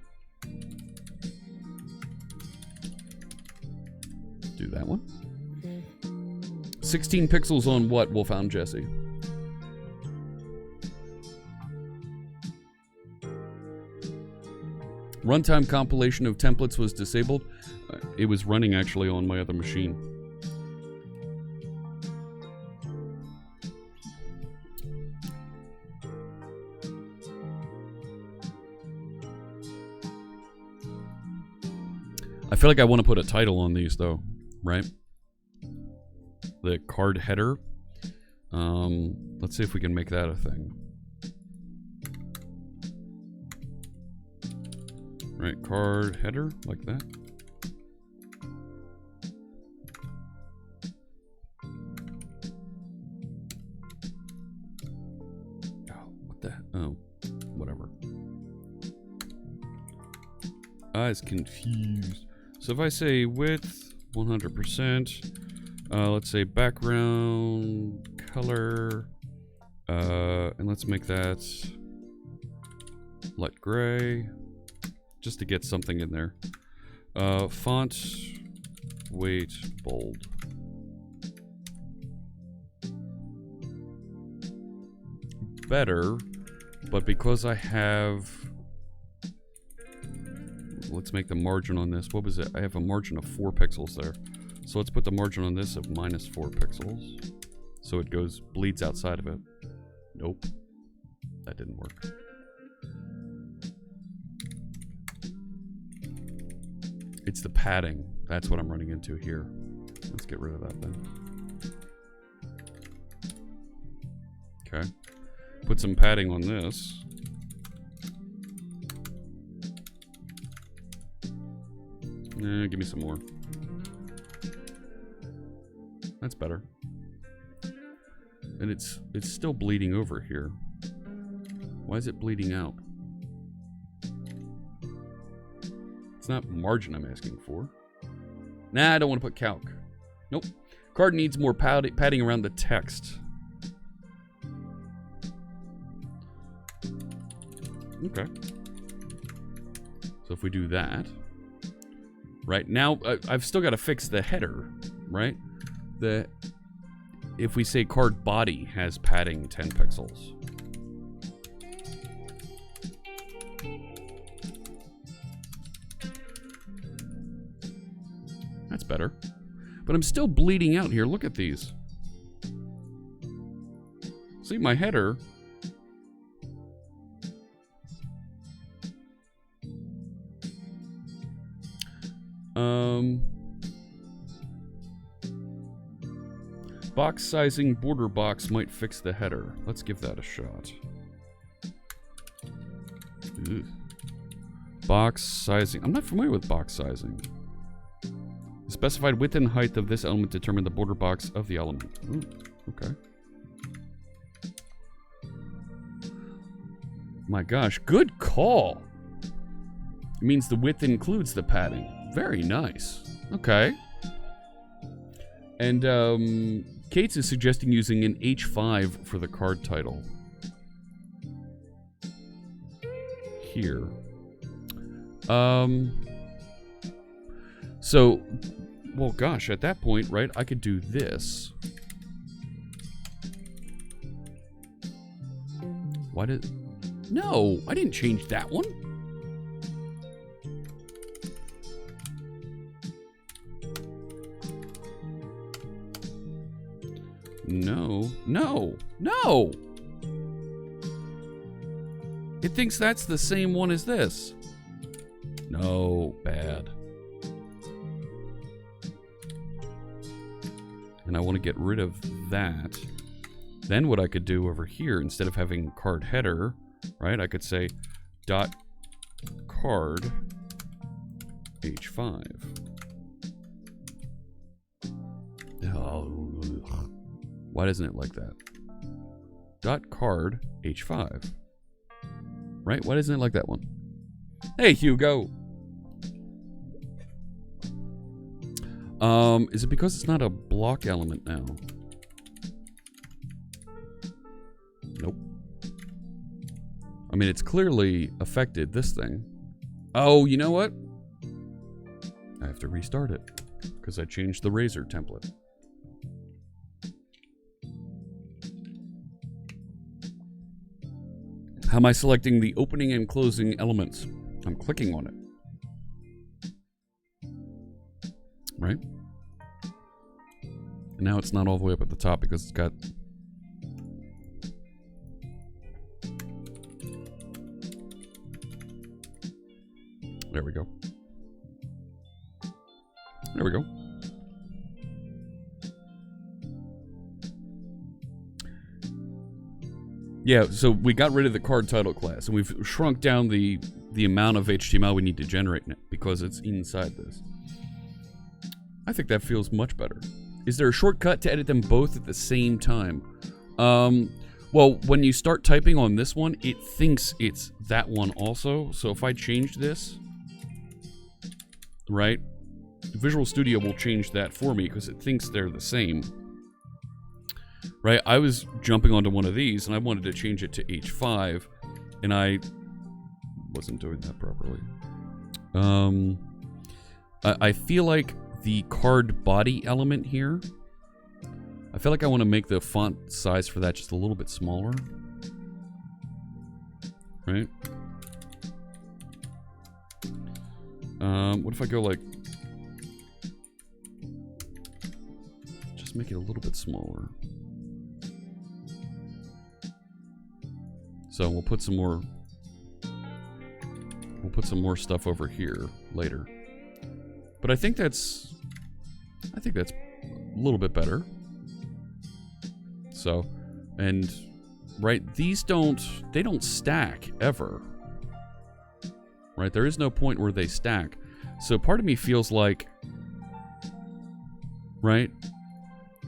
Do that one. 16 pixels on what, Wolfhound Jesse? Runtime compilation of templates was disabled. It was running actually on my other machine. I feel like I want to put a title on these though, right? The card header. Let's see if we can make that a thing. Right, card header, like that. Oh, what the? Oh, whatever. I was confused. So if I say width 100%, let's say background color, and let's make that light gray. Just to get something in there. Font, weight, bold. Better, but because I have... Let's make the margin on this. What was it? I have a margin of 4 pixels there. So let's put the margin on this of -4 pixels. So it bleeds outside of it. Nope. That didn't work. It's the padding. That's what I'm running into here. Let's get rid of that then. Okay. Put some padding on this. Give me some more. That's better. And it's still bleeding over here. Why is it bleeding out? It's not margin I'm asking for. Nah, I don't want to put calc. Nope. Card needs more padding around the text. Okay. So if we do that, right now, I've still got to fix the header, right? If we say card body has padding 10 pixels. That's better. But I'm still bleeding out here. Look at these. See, my header. Box sizing border box might fix the header. Let's give that a shot. Ugh. Box sizing. I'm not familiar with box sizing. The specified width and height of this element determine the border box of the element. Ooh, okay. My gosh, good call. It means the width includes the padding. Very nice. Okay. And Kate's is suggesting using an H5 for the card title. Here. So, well, gosh, at that point, right, I could do this. Why did... No, I didn't change that one. No, no, no! It thinks that's the same one as this. No, bad. And I want to get rid of that. Then what I could do over here, instead of having card header, right, I could say dot card H5. Oh, why doesn't it like that? Dot card H5. Right? Why doesn't it like that one? Hey, Hugo! Is it because it's not a block element now? Nope. I mean, it's clearly affected this thing. Oh, you know what? I have to restart it because I changed the razor template. How am I selecting the opening and closing elements? I'm clicking on it. Right? And now it's not all the way up at the top because it's got... There we go. There we go. Yeah, so we got rid of the card title class, and we've shrunk down the amount of HTML we need to generate now because it's inside this. I think that feels much better. Is there a shortcut to edit them both at the same time? Well, when you start typing on this one, it thinks it's that one also. So if I change this, right, Visual Studio will change that for me because it thinks they're the same. Right, I was jumping onto one of these and I wanted to change it to H5 and I wasn't doing that properly. I feel like the card body element here, I feel like I want to make the font size for that just a little bit smaller. Right? What if I go like, just make it a little bit smaller. So we'll put some more stuff over here later. But I think that's a little bit better. So, and right, these don't stack ever. Right? There is no point where they stack. So part of me feels like, right?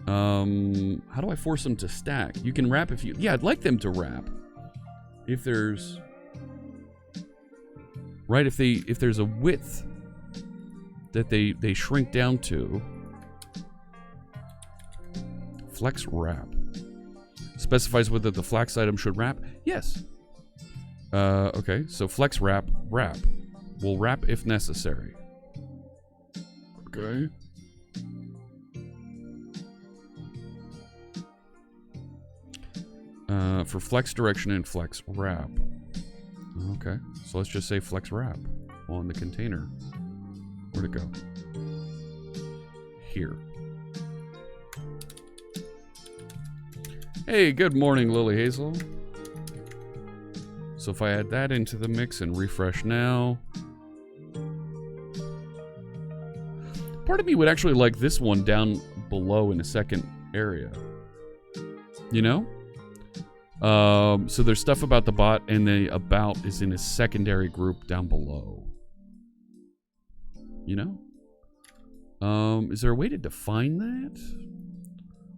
How do I force them to stack? You can wrap if you, yeah, I'd like them to wrap. If there's, right, if there's a width that they shrink down to. Flex wrap. Specifies whether the flex item should wrap. Yes. Okay, so flex wrap, wrap. Will wrap if necessary. Okay. For flex direction and flex wrap. Okay, so let's just say flex wrap on the container. Where'd it go? Here. Hey, good morning, Lily Hazel. So if I add that into the mix and refresh now. Part of me would actually like this one down below in a second area. You know? So there's stuff about the bot, and the about is in a secondary group down below. You know? Is there a way to define that?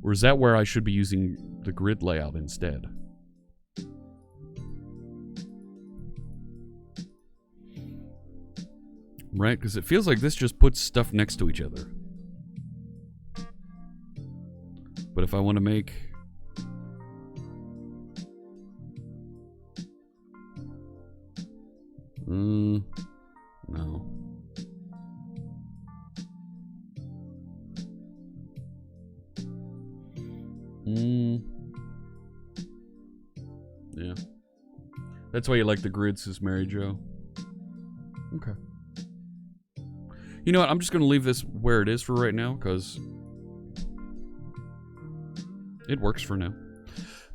Or is that where I should be using the grid layout instead? Right? Because it feels like this just puts stuff next to each other. But if I want to make... no. Yeah. That's why you like the grids, says Mary Jo. Okay. You know what? I'm just going to leave this where it is for right now, because it works for now.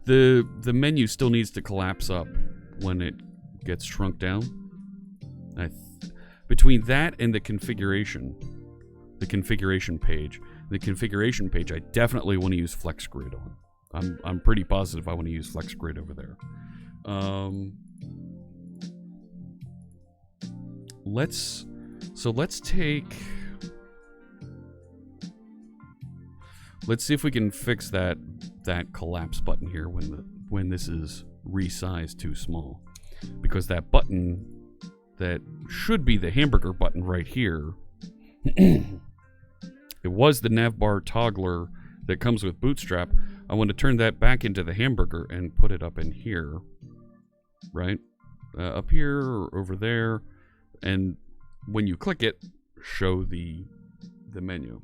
The menu still needs to collapse up when it gets shrunk down. Between that and the configuration page, I definitely want to use Flex Grid on. I'm pretty positive I want to use Flex Grid over there. Let's see if we can fix that collapse button here when this is resized too small, because that button that should be the hamburger button right here, it was the navbar toggler that comes with Bootstrap. I want to turn that back into the hamburger and put it up in here, right? Up here or over there, and when you click it, show the menu.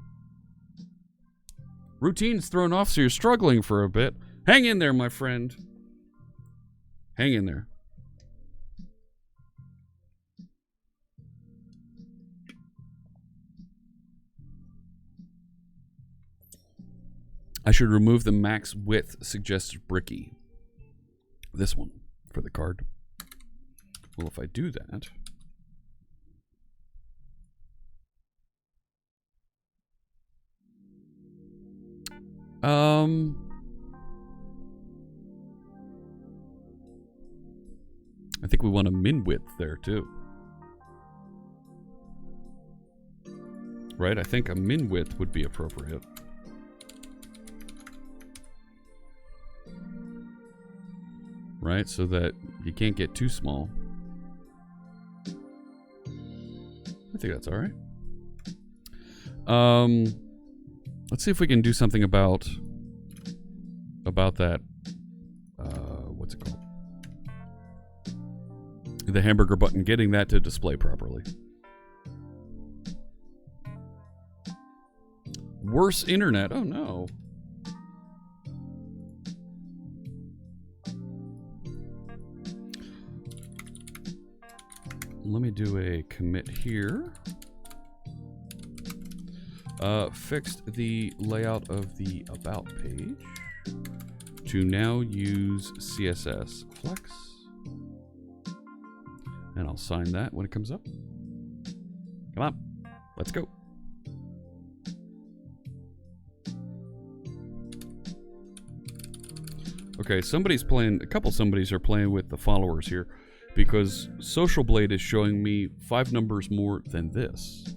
Routine's thrown off, so you're struggling for a bit. Hang in there, my friend. Hang in there. I should remove the max width suggested bricky. This one for the card. Well, if I do that, I think we want a min width there too. Right? I think a min width would be appropriate. Right? So that you can't get too small. I think that's alright. Let's see if we can do something about that. What's it called? The hamburger button, getting that to display properly. Worse internet. Oh no. Let me do a commit here. Fixed the layout of the about page to now use CSS Flex. And I'll sign that when it comes up. Come on, let's go. Okay, a couple somebodies are playing with the followers here, because Social Blade is showing me 5 numbers more than this.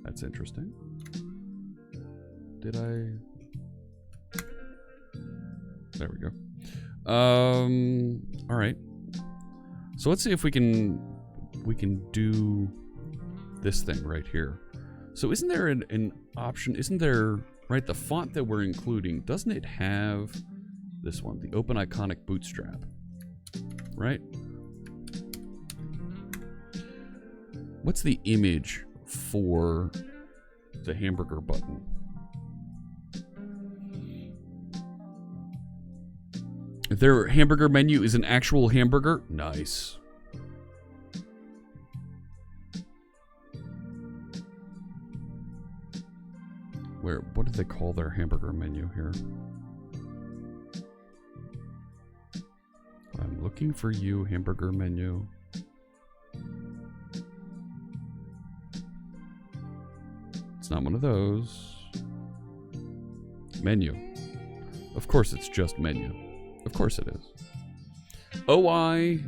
That's interesting. Did I? There we go. All right. So let's see if we can do this thing right here. So isn't there an option? Isn't there, right? The font that we're including, doesn't it have this one, the Open Iconic Bootstrap, right? What's the image for the hamburger button? If their hamburger menu is an actual hamburger, nice. What did they call their hamburger menu here? I'm looking for you, hamburger menu. It's not one of those. Menu. Of course it's just menu. Of course it is. OI-menu.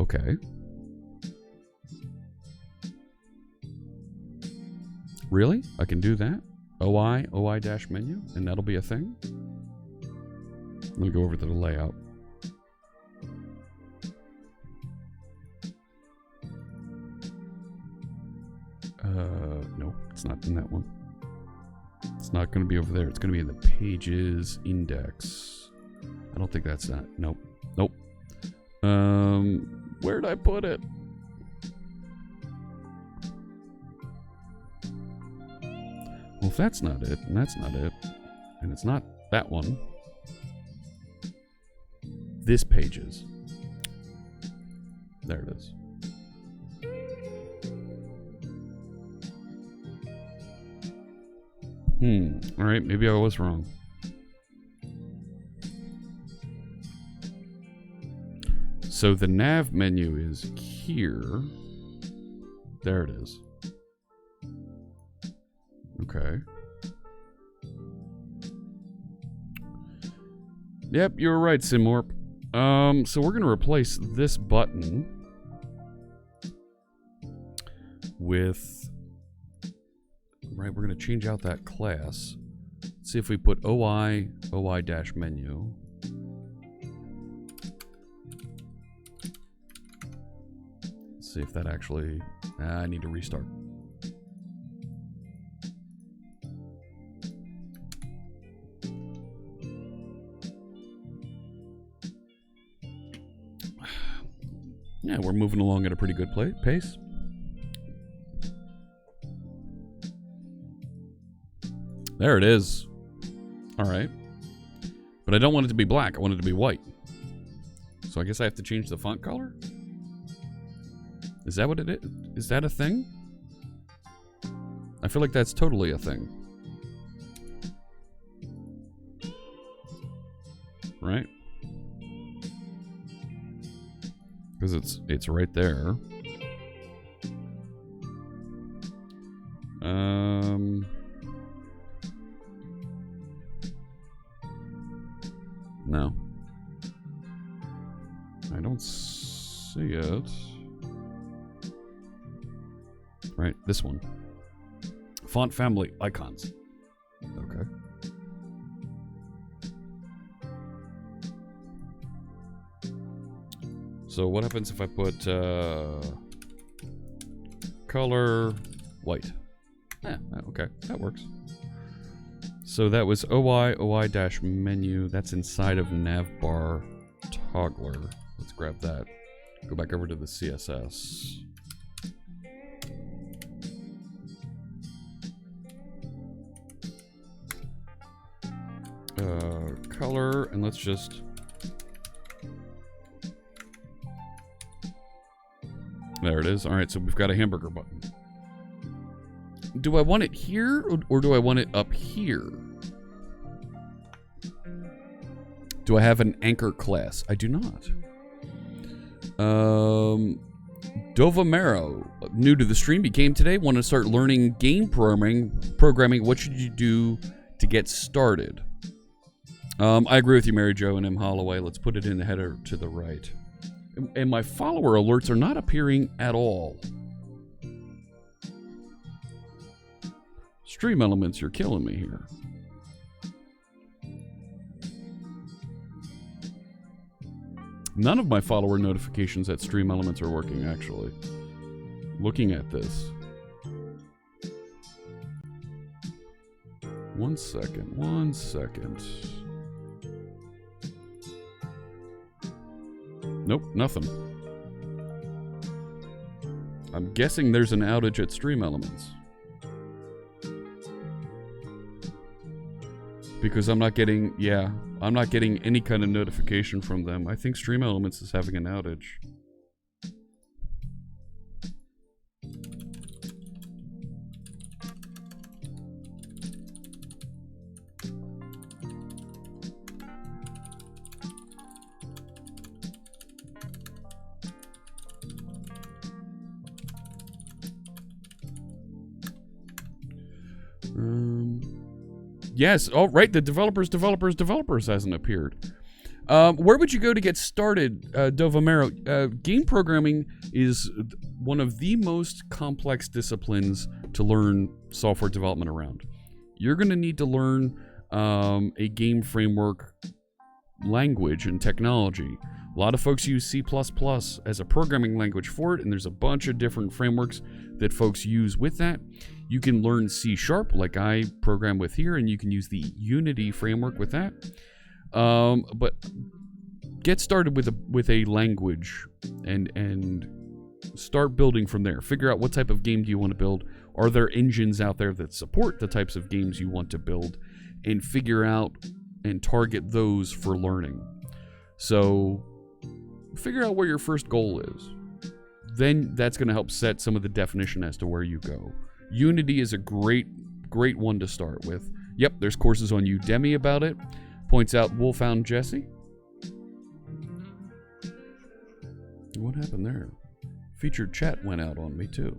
Okay. Really? I can do that? OI-menu? And that'll be a thing? I'm going to go over to the layout. No, it's not in that one. It's not going to be over there. It's going to be in the pages index. I don't think that's that. Nope. Nope. Where'd I put it? Well, if that's not it, and that's not it, and it's not that one, this page is. There it is. Alright, maybe I was wrong. So the nav menu is here. There it is. Okay. Yep, you were right, Simorp. So we're gonna replace this button with... Right, we're gonna change out that class. Let's see if we put OI-menu. Let's see if that actually... I need to restart. Yeah, we're moving along at a pretty good pace. There it is. Alright. But I don't want it to be black. I want it to be white. So I guess I have to change the font color? Is that what it is? Is that a thing? I feel like that's totally a thing. Right? Because it's right there. No. I don't see it. Right, this one. Font family icons. Okay. So what happens if I put color white? Yeah, okay, that works. So that was OI-menu. That's inside of navbar toggler. Let's grab that. Go back over to the CSS. Color, and let's just... There it is. Alright, so we've got a hamburger button. Do I want it here, or do I want it up here? Do I have an anchor class? I do not. Dovamero, new to the stream, became today. Want to start learning game programming. What should you do to get started? I agree with you, Mary Jo and M. Holloway. Let's put it in the header to the right. And my follower alerts are not appearing at all. Stream Elements, you're killing me here. None of my follower notifications at Stream Elements are working, actually. Looking at this. 1 second, 1 second. Nope, nothing. I'm guessing there's an outage at Stream Elements. Because I'm not getting, yeah, I'm not getting any kind of notification from them. I think Stream Elements is having an outage. Yes. Oh, right. The developers hasn't appeared. Where would you go to get started, Dovamero? Game programming is one of the most complex disciplines to learn software development around. You're going to need to learn a game framework language and technology. A lot of folks use C++ as a programming language for it, and there's a bunch of different frameworks that folks use with that. You can learn C# like I program with here, and you can use the Unity framework with that. But get started with a language and start building from there. Figure out what type of game do you want to build. Are there engines out there that support the types of games you want to build? And figure out and target those for learning. So figure out where your first goal is. Then that's going to help set some of the definition as to where you go. Unity is a great one to start with. Yep, there's courses on Udemy about it. Points out Wolfhound Jesse. What happened there? Featured chat went out on me too.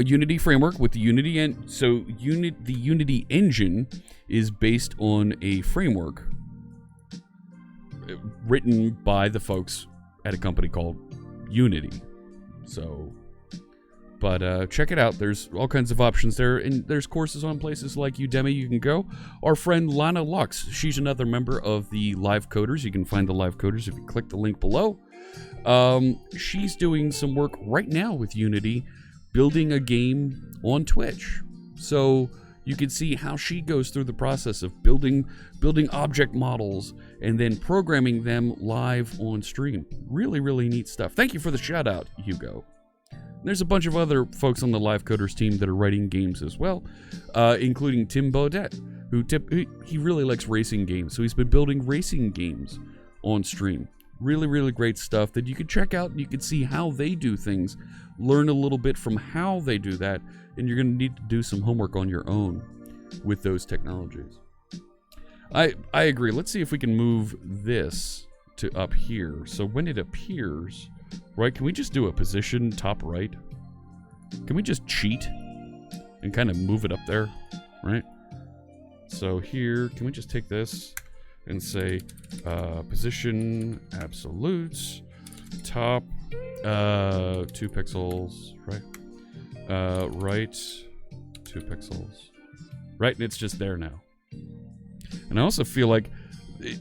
Unity framework with the Unity the Unity engine is based on a framework written by the folks at a company called Unity. So, but check it out. There's all kinds of options there, and there's courses on places like Udemy you can go. Our friend Lana Lux, she's another member of the Live Coders. You can find the Live Coders if you click the link below. She's doing some work right now with Unity, building a game on Twitch. So you can see how she goes through the process of building object models and then programming them live on stream. Really, really neat stuff. Thank you for the shout out, Hugo. There's a bunch of other folks on the Live Coders team that are writing games as well, including Tim Baudet, he really likes racing games. So he's been building racing games on stream. Really, really great stuff that you can check out, and you can see how they do things, learn a little bit from how they do that, and you're going to need to do some homework on your own with those technologies. I agree. Let's see if we can move this to up here. So when it appears, right, can we just do a position top right? Can we just cheat and kind of move it up there, right? So here, can we just take this and say position absolutes top 2 pixels, right? Right 2 pixels, right? And it's just there now. And I also feel like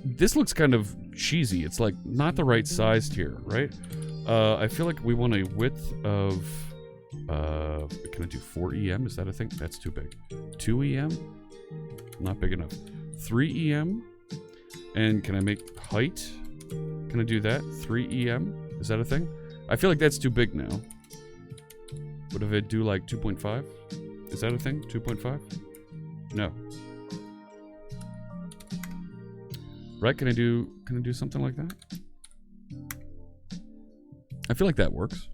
this looks kind of cheesy. It's like not the right size here, right? I feel like we want a width of can I do 4 EM? Is that a thing? That's too big. 2 EM? Not big enough. 3 EM? And can I make height? Can I do that? 3 EM? Is that a thing? I feel like that's too big now. What if I do like 2.5? Is that a thing? 2.5? No. Right? Can I do something like that? I feel like that works.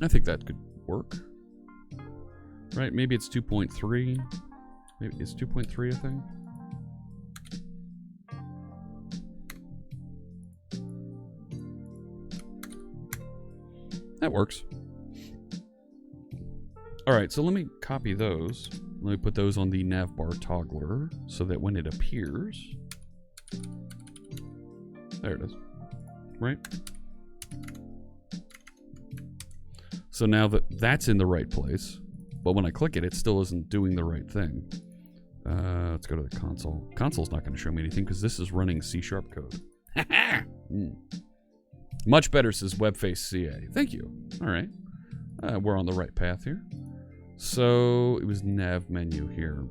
I think that could work. Right? Maybe it's 2.3. Maybe it's 2.3 a thing. That works. Alright, so let me copy those. Let me put those on the navbar toggler so that when it appears... There it is. Right? So now that that's in the right place, but when I click it, it still isn't doing the right thing. Let's go to the console. Console's not going to show me anything because this is running C# code. Much better, says Webface CA. Thank you. All right. We're on the right path here. So it was nav menu here.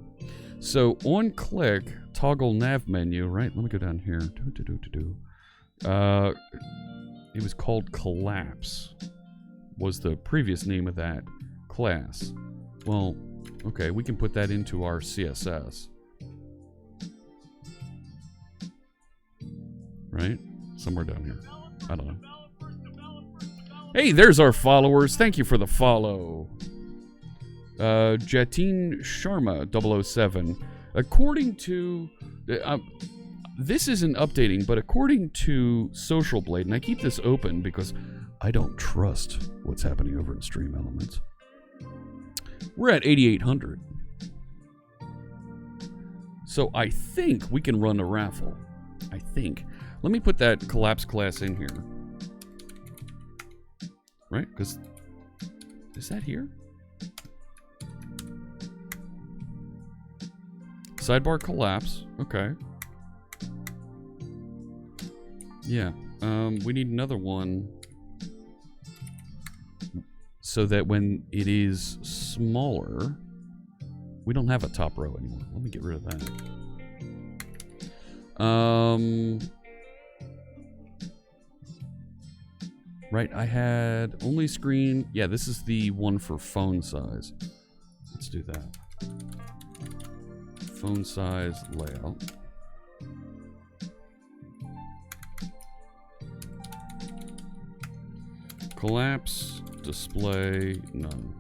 So on click, toggle nav menu, right? Let me go down here. It was called Collapse. Was the previous name of that class. Well, okay, we can put that into our CSS. Right? Somewhere down here. I don't know. Hey, there's our followers. Thank you for the follow. Jatin Sharma 007. According to... this isn't updating, but according to Social Blade, and I keep this open because I don't trust what's happening over in Stream Elements. We're at 8,800. So I think we can run a raffle. I think. Let me put that collapse class in here. Right? Because... Is that here? Sidebar collapse. Okay. Yeah. We need another one so that when it is smaller, we don't have a top row anymore. Let me get rid of that. Right, I had only screen. Yeah, this is the one for phone size. Let's do that. Phone size layout. Collapse, display, none.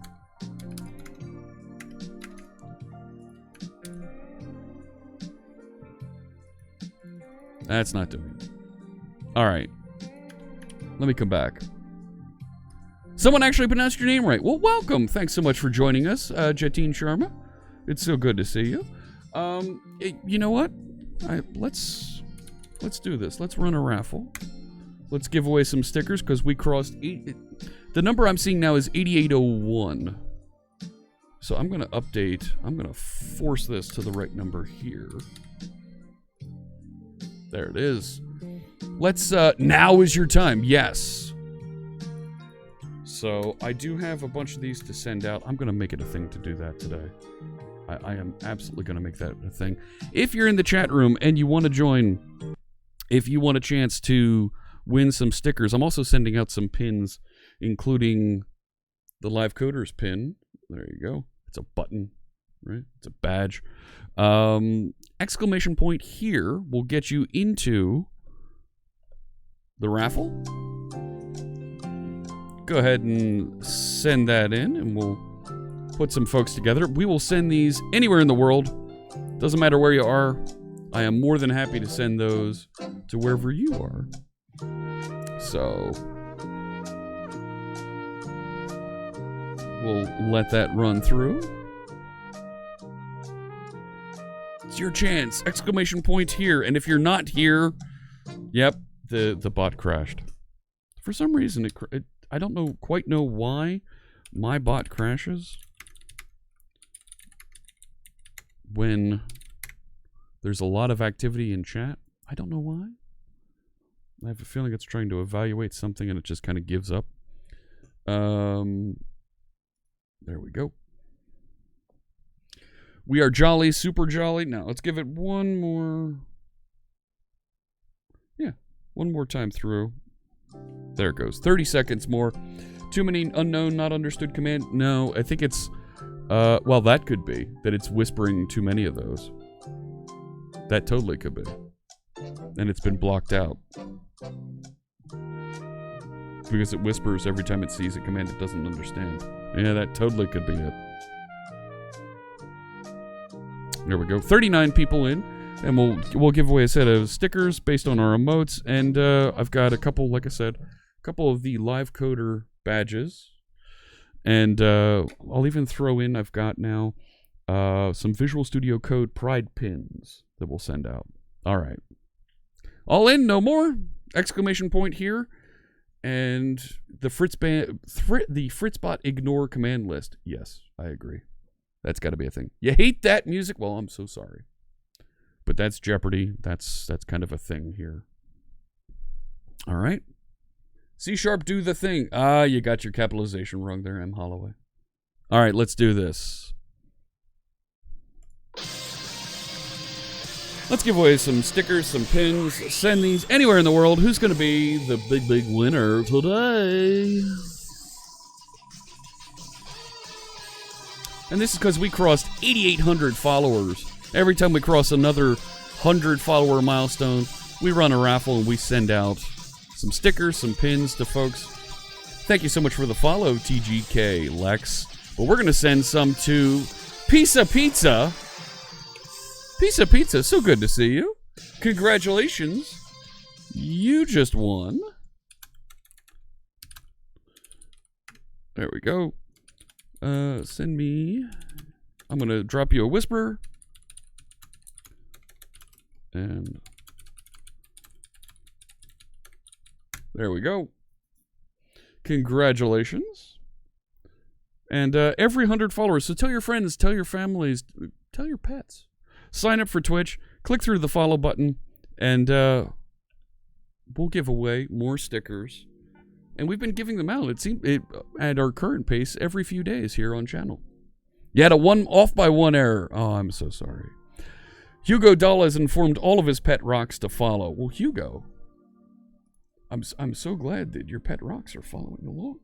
That's not doing it. All right. Let me come back. Someone actually pronounced your name right. Well, welcome. Thanks so much for joining us, Jatin Sharma. It's so good to see you. You know what? Let's do this. Let's run a raffle. Let's give away some stickers because we crossed 8. The number I'm seeing now is 8801. So I'm going to update. I'm going to force this to the right number here. There it is. Let's, now is your time. Yes. So I do have a bunch of these to send out. I'm going to make it a thing to do that today. I am absolutely going to make that a thing. If you're in the chat room and you want to join, if you want a chance to win some stickers, I'm also sending out some pins, including the Live Coders pin. There you go. It's a button, right? It's a badge. Exclamation point here will get you into the raffle. Go ahead and send that in and we'll put some folks together. We will send these anywhere in the world. Doesn't matter where you are. I am more than happy to send those to wherever you are. So we'll let that run through. It's your chance. Exclamation point here. And if you're not here, yep, the bot crashed. For some reason, I don't quite know why my bot crashes when there's a lot of activity in chat. I don't know why. I have a feeling it's trying to evaluate something and it just kind of gives up. There we go. We are jolly, super jolly. Now, let's give it one more. Yeah, one more time through. There it goes. 30 seconds more. Too many unknown, not understood command. No, I think it's, well, that could be. That it's whispering too many of those. That totally could be. And it's been blocked out. Because it whispers every time it sees a command it doesn't understand. Yeah, that totally could be it. There we go. 39 people in. And we'll give away a set of stickers based on our emotes. And I've got a couple, like I said, a couple of the Live Coder badges. And I'll even throw in, I've got now some Visual Studio Code Pride pins that we'll send out. All right. All in, no more. Exclamation point here. And the Fritz Bot ignore command list. Yes, I agree. That's got to be a thing. You hate that music? Well, I'm so sorry. But that's Jeopardy. That's kind of a thing here. All right. C# do the thing. Ah, you got your capitalization wrong there, M. Holloway. All right, let's do this. Let's give away some stickers, some pins, send these anywhere in the world. Who's going to be the big winner today? And this is because we crossed 8,800 followers. Every time we cross another 100-follower milestone, we run a raffle and we send out some stickers, some pins to folks. Thank you so much for the follow, TGK Lex. But we're going to send some to Pizza. Pizza, so good to see you. Congratulations. You just won. There we go. Send me... I'm going to drop you a whisper. And... there we go. Congratulations. And every 100 followers. So tell your friends, tell your families, tell your pets. Sign up for Twitch. Click through the follow button. And we'll give away more stickers. And we've been giving them out. It seems at our current pace every few days here on channel. You had a off by one error. Oh, I'm so sorry. Hugo Dahl has informed all of his pet rocks to follow. Well, Hugo, I'm so glad that your pet rocks are following along.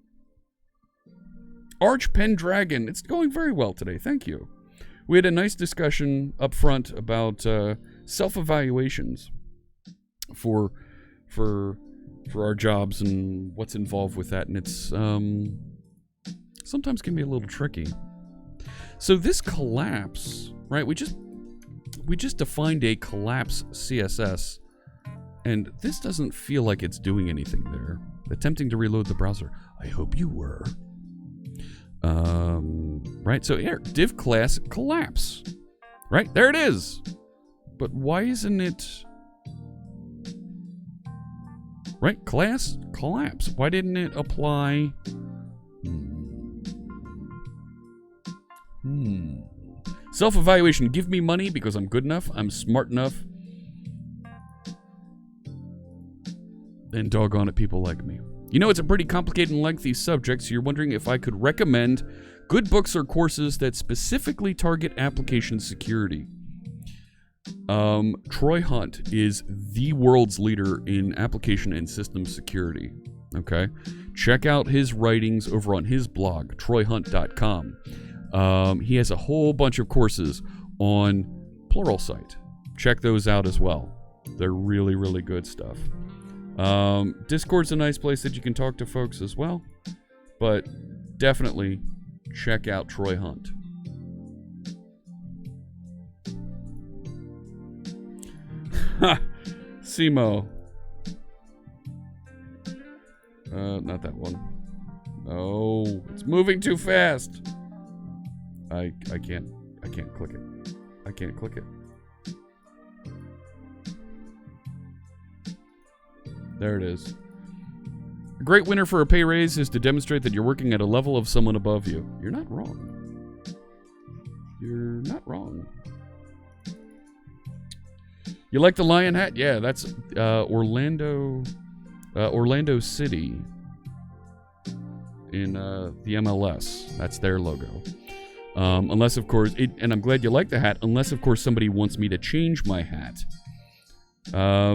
Arch Pendragon, it's going very well today. Thank you. We had a nice discussion up front about self-evaluations for our jobs and what's involved with that, and it's sometimes can be a little tricky. So this collapse, right? We just defined a collapse CSS, and this doesn't feel like it's doing anything there. Attempting to reload the browser. I hope you were. Right, so here, div class collapse. Right, there it is. But why isn't it... right, class collapse. Why didn't it apply... Self-evaluation. Give me money because I'm good enough. I'm smart enough. And doggone it, people like me. You know, it's a pretty complicated and lengthy subject, so you're wondering if I could recommend good books or courses that specifically target application security. Troy Hunt is the world's leader in application and system security. Okay? Check out his writings over on his blog, troyhunt.com. He has a whole bunch of courses on Pluralsight. Check those out as well. They're really, really good stuff. Discord's a nice place that you can talk to folks as well, but definitely check out Troy Hunt. Ha! Simo. Not that one. Oh, it's moving too fast. I can't click it. I can't click it. There it is. A great winner for a pay raise is to demonstrate that you're working at a level of someone above you. You're not wrong. You're not wrong. You like the lion hat? Yeah, that's Orlando City in the MLS. That's their logo. Unless, of course, and I'm glad you like the hat, unless, of course, somebody wants me to change my hat.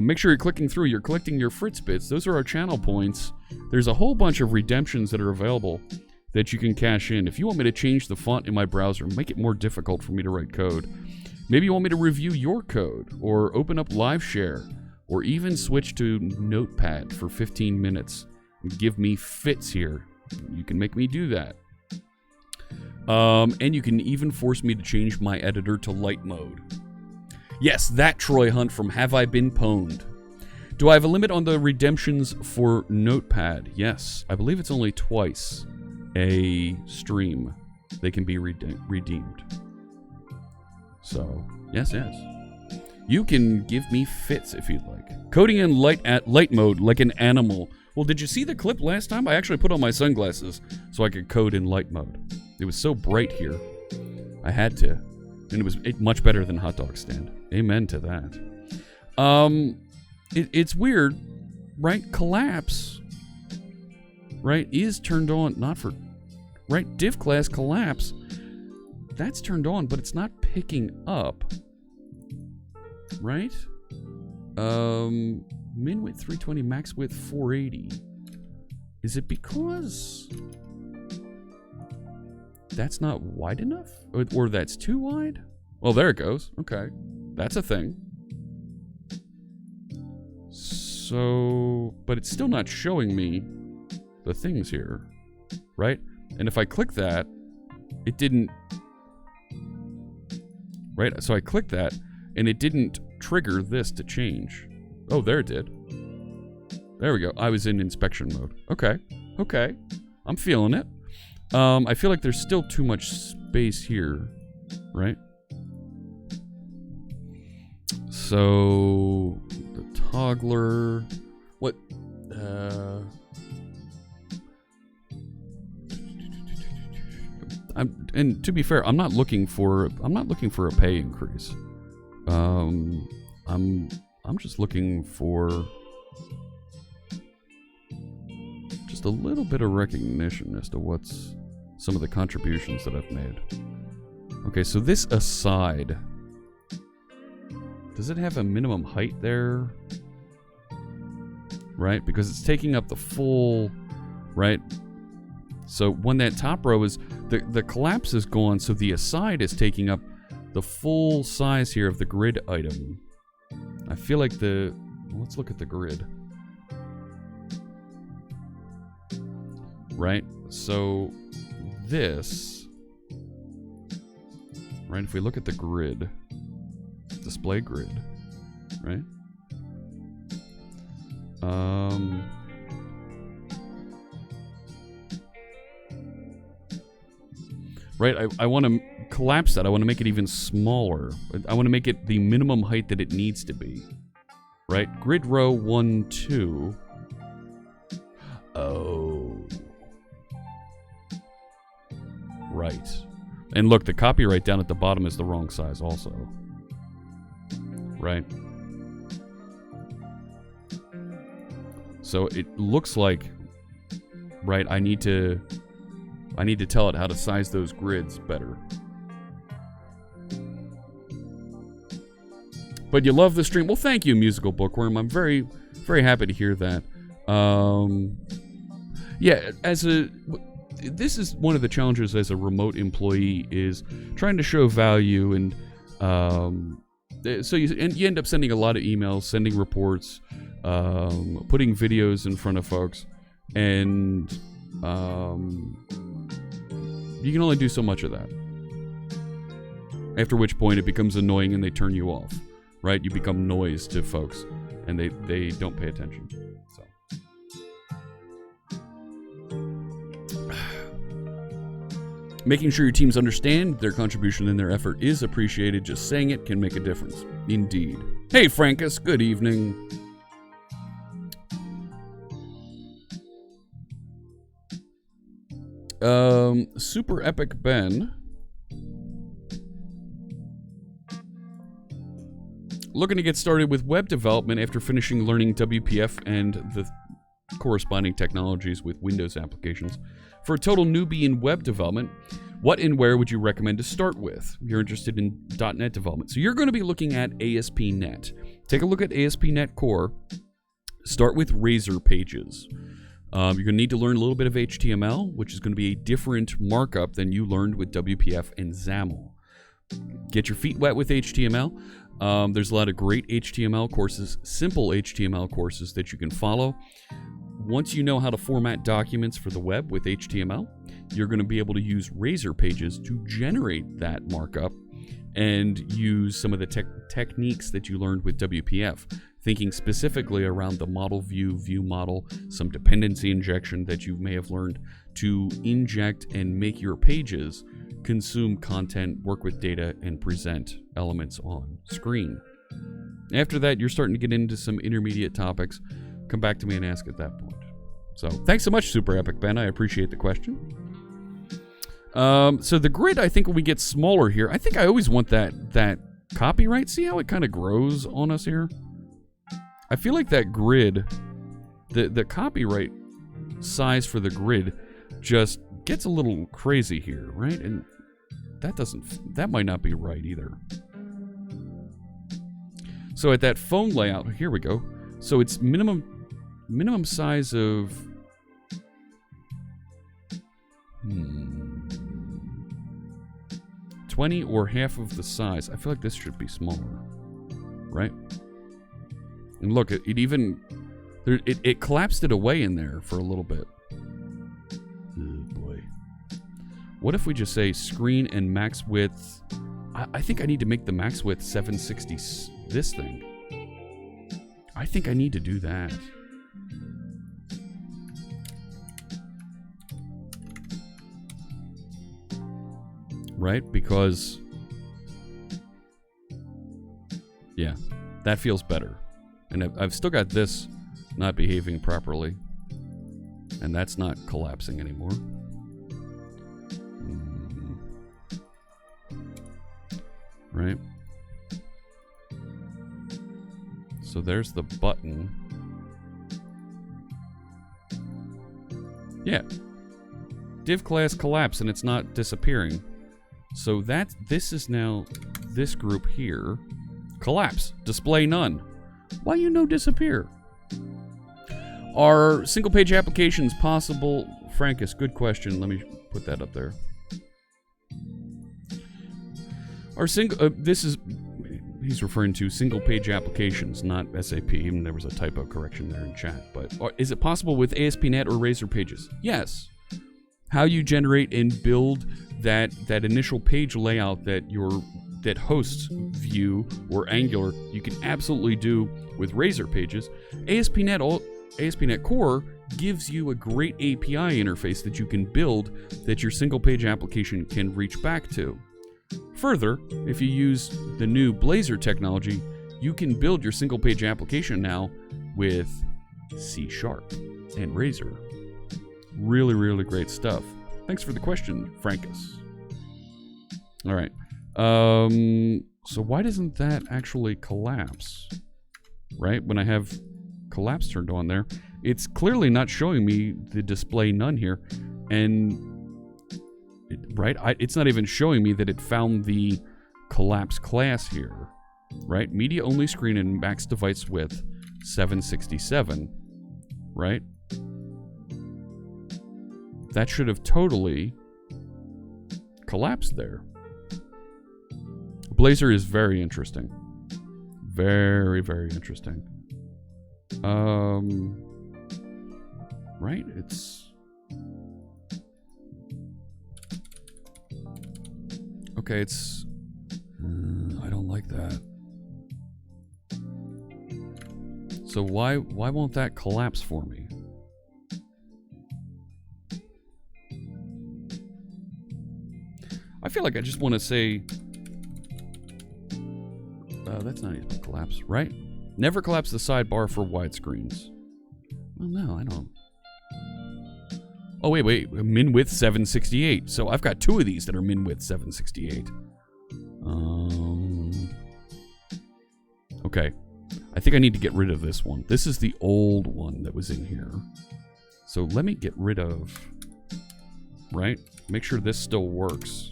Make sure you're clicking through. You're collecting your Fritz bits. Those are our channel points. There's a whole bunch of redemptions that are available that you can cash in. If you want me to change the font in my browser, make it more difficult for me to write code. Maybe you want me to review your code, or open up Live Share, or even switch to Notepad for 15 minutes and give me fits here. You can make me do that. And you can even force me to change my editor to light mode. Yes, that Troy Hunt from Have I Been Pwned. Do I have a limit on the redemptions for Notepad? Yes, I believe it's only twice a stream they can be redeemed. So, yes. You can give me fits if you'd like. Coding in light mode like an animal. Well, did you see the clip last time? I actually put on my sunglasses so I could code in light mode. It was so bright here. I had to. And it was much better than Hot Dog Stand. Amen to that. It's weird, right? Collapse, right, is turned on, not for, right? Div class collapse, that's turned on, but it's not picking up, right? Min width 320, max width 480. Is it because that's not wide enough? Or that's too wide? Well, there it goes. Okay. That's a thing. So, but it's still not showing me the things here, right? And if I click that, it didn't, right? So I click that, and it didn't trigger this to change. Oh, there it did. There we go. I was in inspection mode. Okay. Okay. I'm feeling it. I feel like there's still too much space here, right? So the toggler, what? And to be fair, I'm not looking for a pay increase. I'm just looking for just a little bit of recognition as to what's some of the contributions that I've made. Okay, so this aside, does it have a minimum height there? Right, because it's taking up the full, right? So when that top row is, the collapse is gone, so the aside is taking up the full size here of the grid item. I feel like let's look at the grid. Right, so this, right, if we look at the grid, display grid, right? Right, I want to collapse that. I want to make it even smaller. I want to make it the minimum height that it needs to be. Right, grid row 1, 2. Oh. Right. And look, the copyright down at the bottom is the wrong size also. Right. So it looks like, right, I need to tell it how to size those grids better. But you love the stream. Well, thank you, Musical Bookworm. I'm very, very happy to hear that. Yeah, this is one of the challenges as a remote employee, is trying to show value, and so you end up sending a lot of emails, sending reports, putting videos in front of folks, and you can only do so much of that. After which point it becomes annoying and they turn you off, right? You become noise to folks, and they don't pay attention. So. Making sure your teams understand their contribution and their effort is appreciated. Just saying it can make a difference. Indeed. Hey, Frankus. Good evening. Super Epic Ben. Looking to get started with web development after finishing learning WPF and the corresponding technologies with Windows applications. For a total newbie in web development, what and where would you recommend to start with? You're interested in .NET development. So you're going to be looking at ASP.NET. Take a look at ASP.NET Core. Start with Razor pages. You're going to need to learn a little bit of HTML, which is going to be a different markup than you learned with WPF and XAML. Get your feet wet with HTML. There's a lot of great HTML courses, simple HTML courses that you can follow. Once you know how to format documents for the web with HTML, you're going to be able to use Razor pages to generate that markup and use some of the techniques that you learned with WPF, thinking specifically around the model view, view model, some dependency injection that you may have learned to inject and make your pages consume content, work with data, and present elements on screen. After that, you're starting to get into some intermediate topics. Come back to me and ask at that point. So, thanks so much, Super Epic Ben. I appreciate the question. So the grid, I think when we get smaller here, I think I always want that copyright. See how it kind of grows on us here? I feel like that grid, the copyright size for the grid just gets a little crazy here, right? And that might not be right either. So at that phone layout, here we go. So it's minimum size of 20 or half of the size. I feel like this should be smaller, right? And look, it collapsed it away in there for a little bit. Oh boy. What if we just say screen and max width I think I need to make the max width 760, this thing. I think I need to do that. Right? Because, yeah, that feels better. And I've still got this not behaving properly. And that's not collapsing anymore. Right? So there's the button. Yeah. Div class collapse and it's not disappearing. So this is now this group here. Collapse. Display none. Why you no disappear? Are single page applications possible? Frankus, good question. Let me put that up there. Are he's referring to single page applications, not SAP. Even there was a typo correction there in chat. But is it possible with ASP.NET or Razor pages? Yes. How you generate and build that initial page layout that hosts Vue or Angular, you can absolutely do with Razor pages. ASP.NET Core gives you a great API interface that you can build that your single page application can reach back to. Further, if you use the new Blazor technology, you can build your single page application now with C# and Razor. Really, really great stuff. Thanks for the question, Frankus. All right. So why doesn't that actually collapse? Right? When I have collapse turned on there, it's clearly not showing me the display none here. And it's not even showing me that it found the collapse class here. Right? Media only screen and max device width 767. Right? That should have totally collapsed there. Blazor is very interesting. Very, very interesting. Right? It's... Okay, it's... I don't like that. So why won't that collapse for me? I feel like I just want to say... that's not even collapse, right? Never collapse the sidebar for widescreens. Well, no, I don't. Oh, wait. Min width 768. So I've got two of these that are min width 768. Okay. I think I need to get rid of this one. This is the old one that was in here. So let me get rid of... Right? Make sure this still works.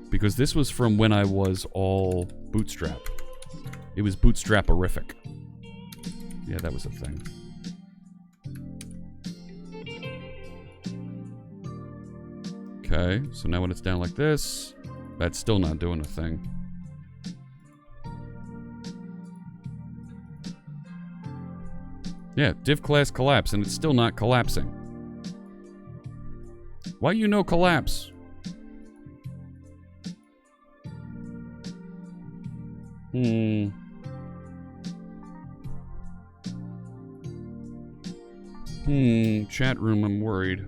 Because this was from when I was all Bootstrap. It was Bootstrap-orific. Yeah, that was a thing. Okay, so now when it's down like this, that's still not doing a thing. Yeah, div class collapse, and it's still not collapsing. Why you no collapse? Chat room, I'm worried.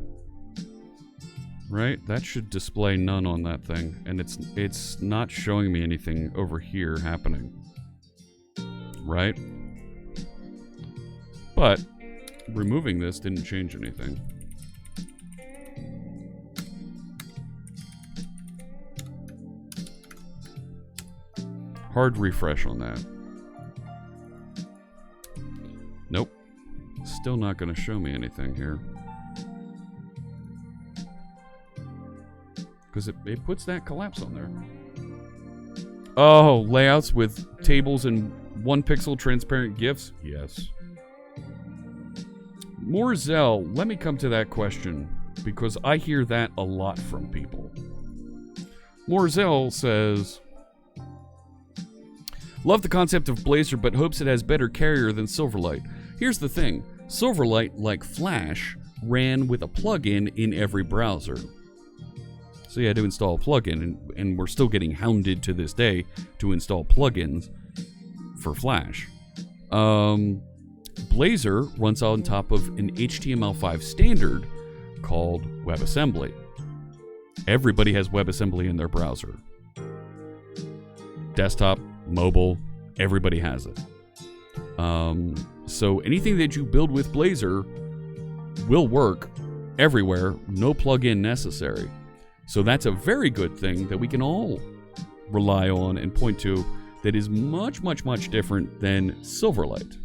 Right? That should display none on that thing. And it's not showing me anything over here happening. Right? But removing this didn't change anything. Hard refresh on that. Nope. Still not going to show me anything here. Because it puts that collapse on there. Oh, layouts with tables and 1 pixel transparent GIFs? Yes. Morzell, let me come to that question, because I hear that a lot from people. Morzell says, love the concept of Blazor, but hopes it has better carrier than Silverlight. Here's the thing. Silverlight, like Flash, ran with a plugin in every browser. So you had to install a plugin, and we're still getting hounded to this day to install plugins for Flash. Blazor runs on top of an HTML5 standard called WebAssembly. Everybody has WebAssembly in their browser. Desktop, mobile, everybody has it. So anything that you build with Blazor will work everywhere, no plugin necessary. So that's a very good thing that we can all rely on and point to that is much, much, much different than Silverlight.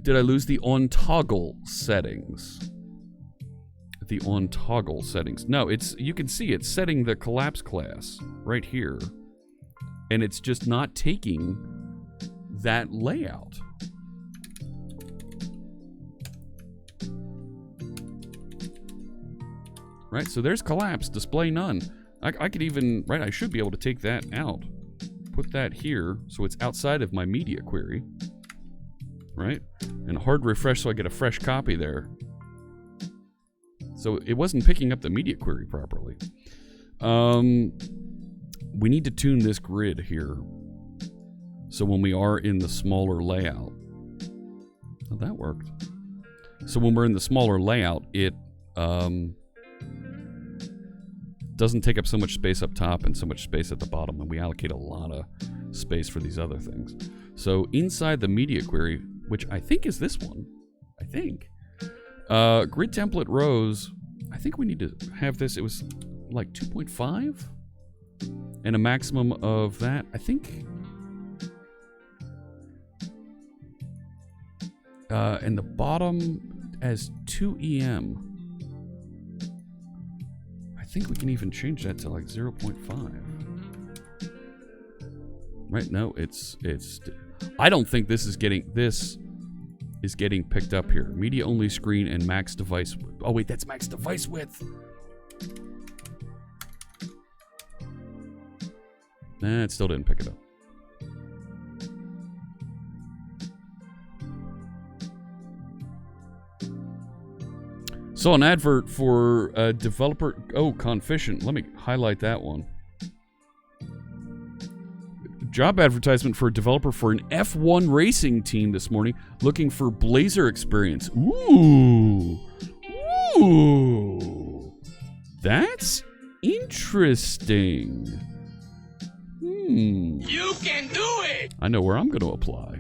Did I lose the on toggle settings? The on toggle settings. No, you can see it's setting the collapse class right here. And it's just not taking that layout. Right, so there's collapse, display none. I could even, right, I should be able to take that out. Put that here, so it's outside of my media query. Right? And hard refresh so I get a fresh copy there. So it wasn't picking up the media query properly. We need to tune this grid here. So when we are in the smaller layout. Oh, that worked. So when we're in the smaller layout, it doesn't take up so much space up top and so much space at the bottom, and we allocate a lot of space for these other things. So inside the media query, which I think is this one, I think, grid template rows, I think we need to have this, it was like 2.5 and a maximum of that, I think. And the bottom as 2 EM. I think we can even change that to like 0.5. Right? No, it's. I don't think this is getting picked up here. Media only screen and max device. Oh wait, that's max device width. Nah, it still didn't pick it up. Saw an advert for a developer. Oh, Conficient. Let me highlight that one. Job advertisement for a developer for an F1 racing team this morning, looking for Blazor experience. Ooh. Ooh. That's interesting. You can do it! I know where I'm going to apply.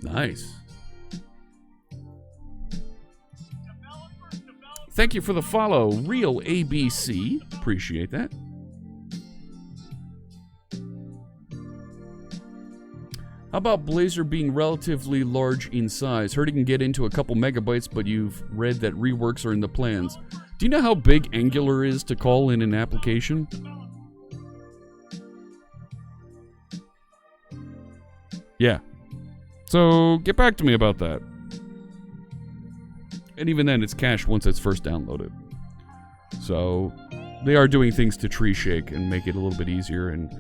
Nice. Thank you for the follow, Real ABC. Appreciate that. How about Blazor being relatively large in size? Heard it can get into a couple megabytes, but you've read that reworks are in the plans. Do you know how big Angular is to call in an application? Yeah. So get back to me about that. And even then, it's cached once it's first downloaded. So they are doing things to tree shake and make it a little bit easier and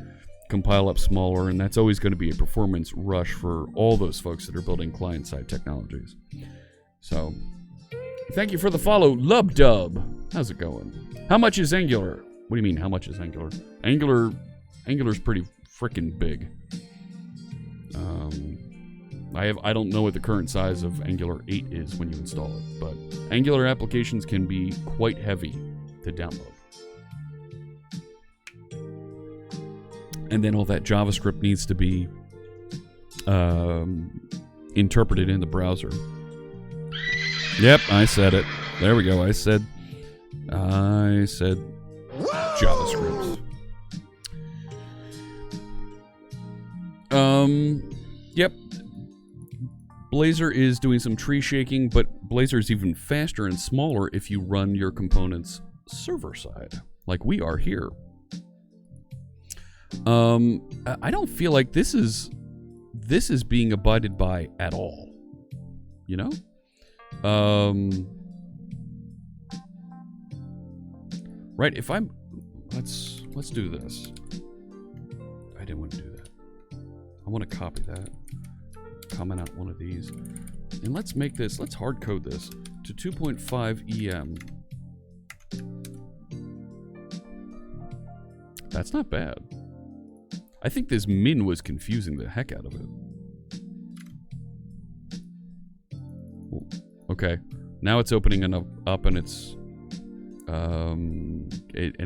compile up smaller, and that's always going to be a performance rush for all those folks that are building client-side technologies. So, thank you for the follow, LubDub. How's it going? How much is Angular? What do you mean, how much is Angular? Angular's pretty freaking big. I don't know what the current size of Angular 8 is when you install it, but Angular applications can be quite heavy to download. And then all that JavaScript needs to be interpreted in the browser. Yep, I said it. There we go. I said JavaScript. Yep. Blazor is doing some tree shaking, but Blazor is even faster and smaller if you run your components server-side, like we are here. I don't feel like this is being abided by at all. You know? Right, if I'm... Let's do this. I didn't want to do that. I want to copy that. comment out one of these. And let's make this, let's hard code this to 2.5 EM. That's not bad. I think this min was confusing the heck out of it. Okay, now it's opening up and it's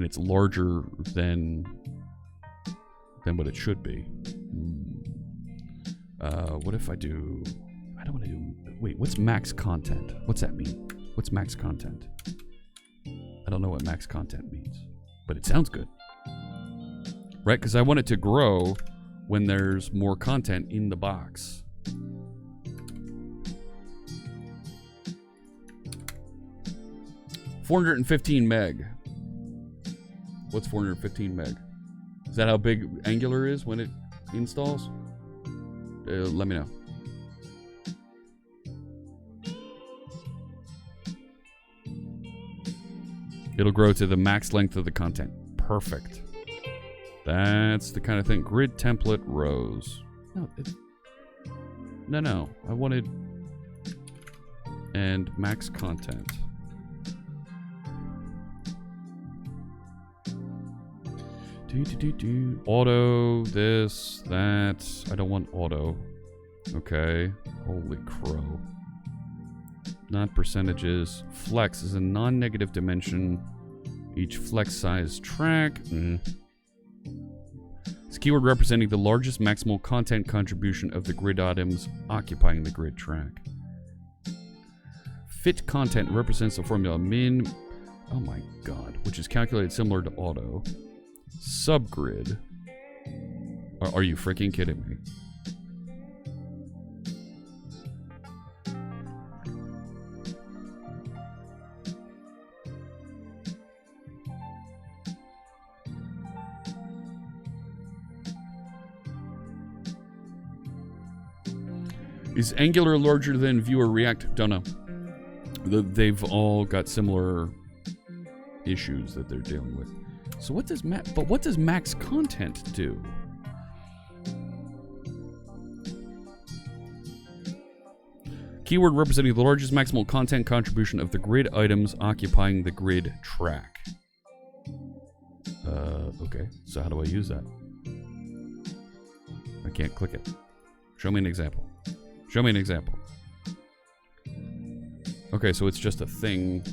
it's larger than what it should be. What if I do? I don't want to do. Wait, what's max content? What's that mean? What's max content? I don't know what max content means, but it sounds good, right? Because I want it to grow when there's more content in the box. $415 meg. What's 415 meg? Is that how big Angular is when it installs? Let me know. It'll grow to the max length of the content. Perfect. That's the kind of thing. Grid template rows. No. I wanted... And max content. Auto, this, that. I don't want auto. Okay. Holy crow. Not percentages. Flex is a non-negative dimension. Each flex size track. It's a keyword representing the largest maximal content contribution of the grid items occupying the grid track. Fit content represents the formula min. Oh my god. Which is calculated similar to auto. Subgrid. Are you freaking kidding me? Is Angular larger than Vue or React? Don't know. They've all got similar issues that they're dealing with. So what does what does max content do? Keyword representing the largest maximal content contribution of the grid items occupying the grid track. Okay. So how do I use that? I can't click it. Show me an example. Show me an example. Okay, so it's just a thing.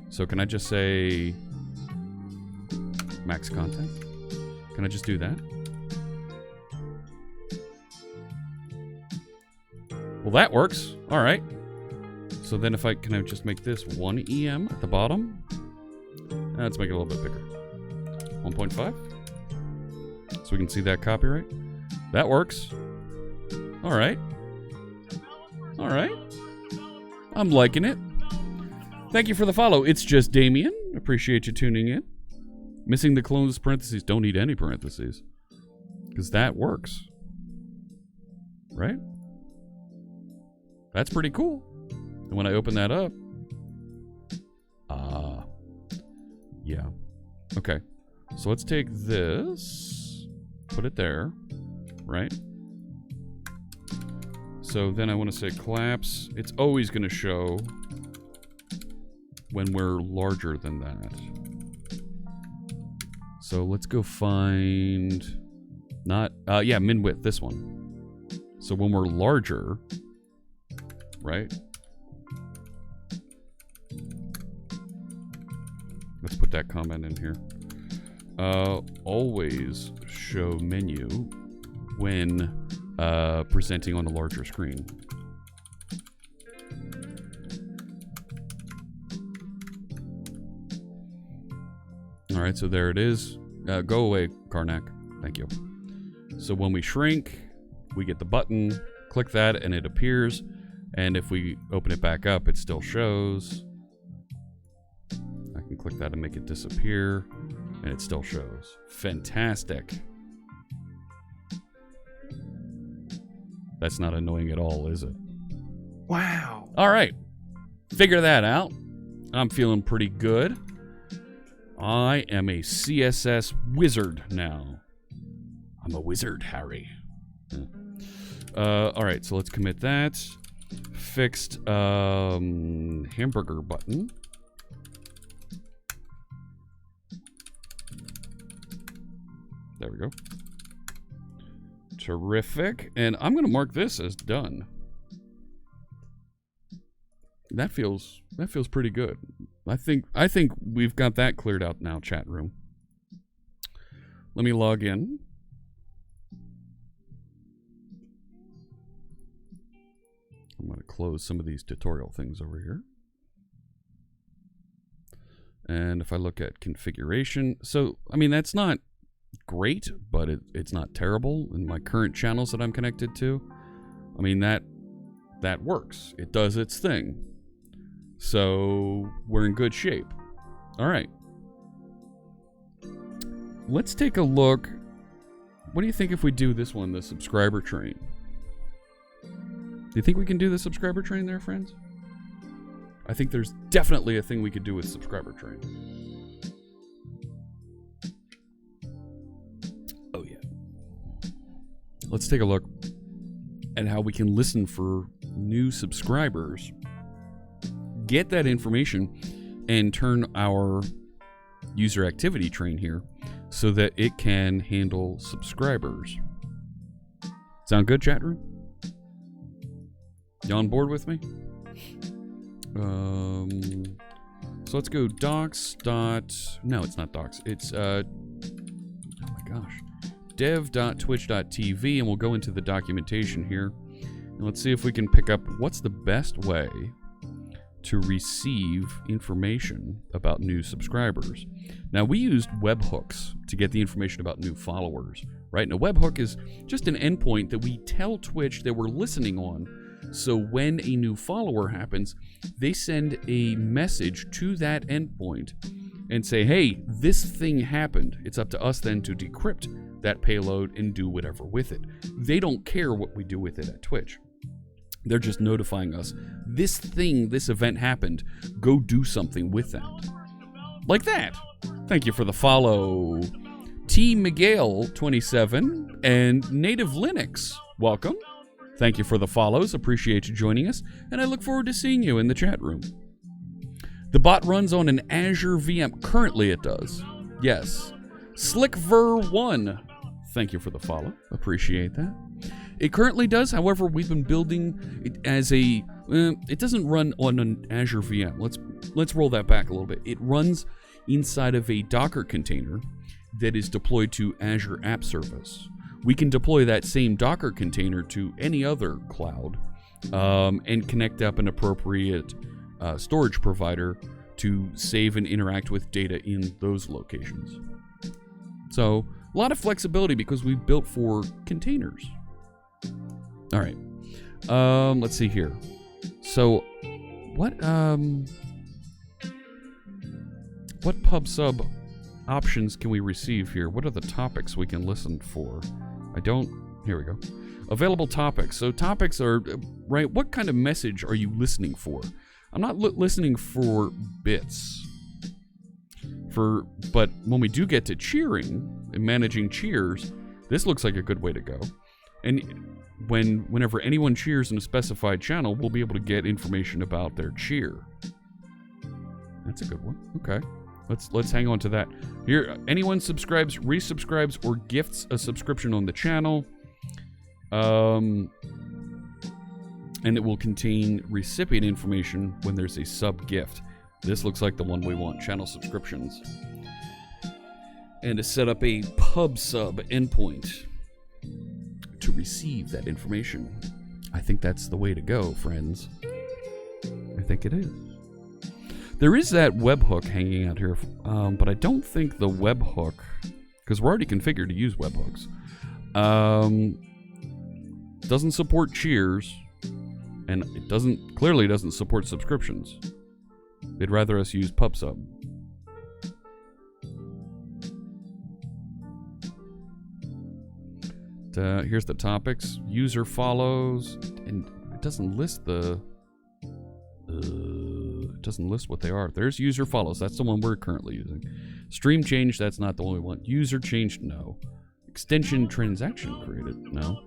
So can I just say max content? Can I just do that? Well, that works. All right. So then if can I just make this 1 EM at the bottom? Let's make it a little bit bigger. 1.5. So we can see that copyright. That works. All right. All right. I'm liking it. Thank you for the follow. It's just Damien. Appreciate you tuning in. Missing the closed parentheses. Don't need any parentheses. Because that works. Right? That's pretty cool. And when I open that up... yeah. Okay. So let's take this. Put it there. Right? So then I want to say collapse. It's always going to show when we're larger than that. So let's go find yeah, min width, this one. So when we're larger, right? Let's put that comment in here. Always show menu when presenting on a larger screen. All right, so there it is. Go away, Karnak. Thank you. So when we shrink, we get the button, click that, and it appears. And if we open it back up, it still shows. I can click that and make it disappear, and it still shows. Fantastic. That's not annoying at all, is it? Wow. All right. Figure that out. I'm feeling pretty good. I am a CSS wizard now. I'm a wizard, Harry. All right, so let's commit that. Fixed hamburger button. There we go. Terrific. And I'm going to mark this as done. That feels pretty good. I think we've got that cleared out now, chat room. Let me log in. I'm going to close some of these tutorial things over here. And if I look at configuration, so, I mean, that's not great, but it's not terrible in my current channels that I'm connected to. I mean, that works. It does its thing. So we're in good shape. All right. Let's take a look. What do you think if we do this one, the subscriber train? Do you think we can do the subscriber train there, friends? I think there's definitely a thing we could do with subscriber train. Oh, yeah. Let's take a look at how we can listen for new subscribers, get that information, and turn our user activity train here so that it can handle subscribers. Sound good, chat room? You on board with me? So let's go docs dot... No, it's not docs. It's, oh my gosh. dev.twitch.tv, and we'll go into the documentation here. And let's see if we can pick up what's the best way to receive information about new subscribers. Now, we used webhooks to get the information about new followers, right? And a webhook is just an endpoint that we tell Twitch that we're listening on. So when a new follower happens, they send a message to that endpoint and say, hey, this thing happened. It's up to us then to decrypt that payload and do whatever with it. They don't care what we do with it at Twitch. They're just notifying us, this thing, this event happened. Go do something with that. Like that. Thank you for the follow. T. Miguel 27 and Native Linux. Welcome. Thank you for the follows. Appreciate you joining us. And I look forward to seeing you in the chat room. The bot runs on an Azure VM. Currently it does. Yes. Slickver1. Thank you for the follow. Appreciate that. It currently does. However, we've been building it as a... it doesn't run on an Azure VM. Let's roll that back a little bit. It runs inside of a Docker container that is deployed to Azure App Service. We can deploy that same Docker container to any other cloud and connect up an appropriate storage provider to save and interact with data in those locations. So, a lot of flexibility because we've built for containers. All right. Let's see here. So, what pub sub options can we receive here? What are the topics we can listen for? Here we go. Available topics. So topics are, right, what kind of message are you listening for? I'm not listening for bits. But when we do get to cheering and managing cheers, this looks like a good way to go. And whenever anyone cheers in a specified channel, we'll be able to get information about their cheer. That's a good one. Okay. Let's hang on to that. Here, anyone subscribes, resubscribes, or gifts a subscription on the channel, and it will contain recipient information when there's a sub gift. This looks like the one we want, channel subscriptions. And to set up a pub sub endpoint to receive that information. I think that's the way to go, friends. I think it is. There is that webhook hanging out here, but I don't think the webhook, because we're already configured to use webhooks, doesn't support cheers, and it clearly doesn't support subscriptions. They'd rather us use PubSub. Here's the topics. User follows, and it doesn't list the... it doesn't list what they are. There's user follows. That's the one we're currently using. Stream change, that's not the one we want. User changed, no. Extension transaction created, no.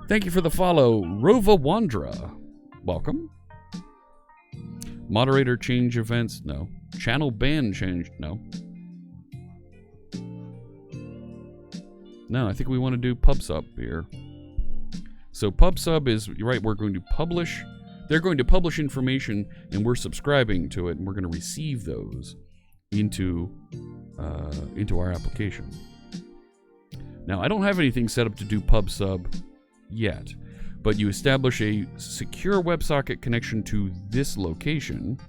Thank you for the follow, Rova Wandra. Welcome. Moderator change events? No. Channel ban change? No. No, I think we want to do PubSub here. So PubSub is, you're right, we're going to publish. They're going to publish information, and we're subscribing to it, and we're going to receive those into our application. Now, I don't have anything set up to do PubSub yet, but you establish a secure WebSocket connection to this location,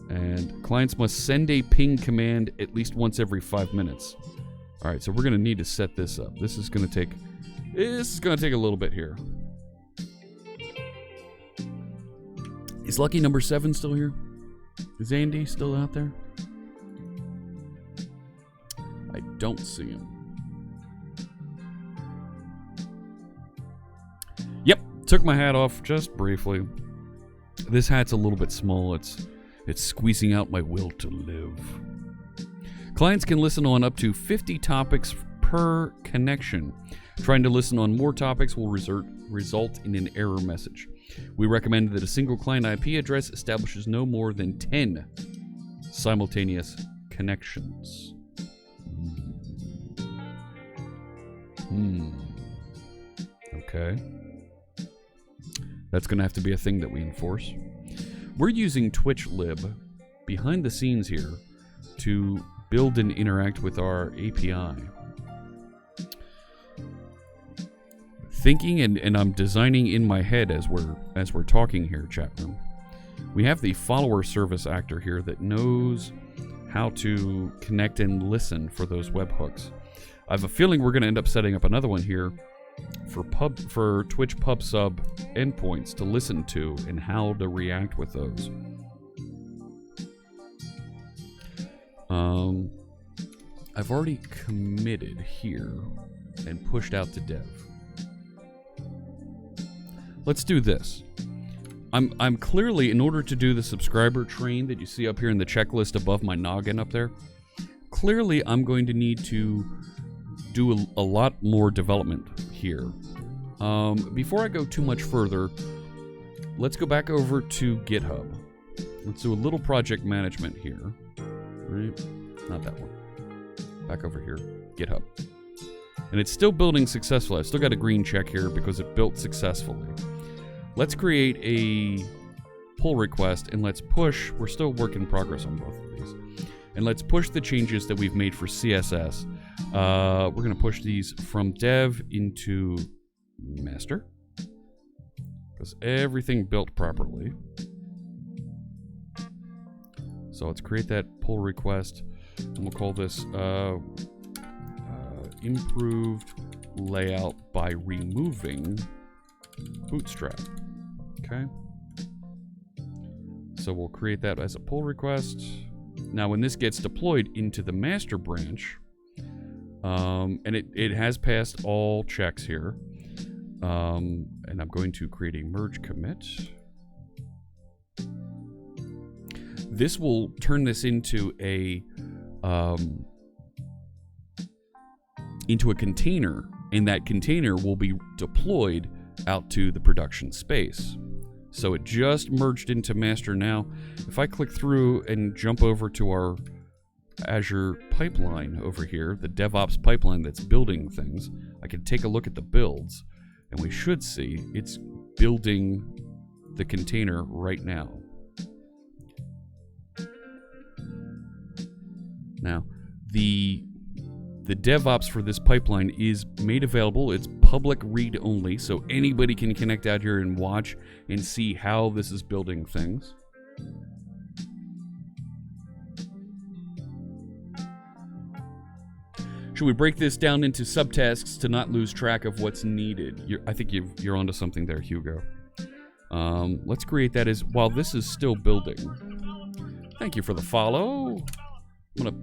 and clients must send a ping command at least once every 5 minutes. All right, so we're going to need to set this up. This is going to take a little bit here. Is lucky number 7 still here? Is Andy still out there? I don't see him. Yep, took my hat off just briefly. This hat's a little bit small. It's squeezing out my will to live. Clients can listen on up to 50 topics per connection. Trying to listen on more topics will result in an error message. We recommend that a single client IP address establishes no more than 10 simultaneous connections. Okay. That's going to have to be a thing that we enforce. We're using TwitchLib behind the scenes here to build and interact with our API. Thinking and I'm designing in my head as we're talking here, chat room. We have the follower service actor here that knows how to connect and listen for those webhooks. I have a feeling we're going to end up setting up another one here for Twitch PubSub endpoints to listen to and how to react with those. I've already committed here and pushed out to dev. Let's do this. I'm clearly, in order to do the subscriber train that you see up here in the checklist above my noggin up there, clearly I'm going to need to do a lot more development here. Before I go too much further, let's go back over to GitHub. Let's do a little project management here. Right? Not that one. Back over here, GitHub. And it's still building successfully. I've still got a green check here because it built successfully. Let's create a pull request and let's push. We're still work in progress on both of these. And let's push the changes that we've made for CSS. We're going to push these from dev into master because everything built properly. So let's create that pull request and we'll call this improved layout by removing Bootstrap. Okay. So we'll create that as a pull request. Now when this gets deployed into the master branch, and it has passed all checks here, and I'm going to create a merge commit. This will turn this into a container, and that container will be deployed out to the production space. So it just merged into master now. If I click through and jump over to our Azure pipeline over here, the DevOps pipeline that's building things, I can take a look at the builds, and we should see it's building the container right now. Now, the DevOps for this pipeline is made available. It's public read only, so anybody can connect out here and watch and see how this is building things. Should we break this down into subtasks to not lose track of what's needed? I think you're onto something there, Hugo. Let's create that as while this is still building. Thank you for the follow. I'm going to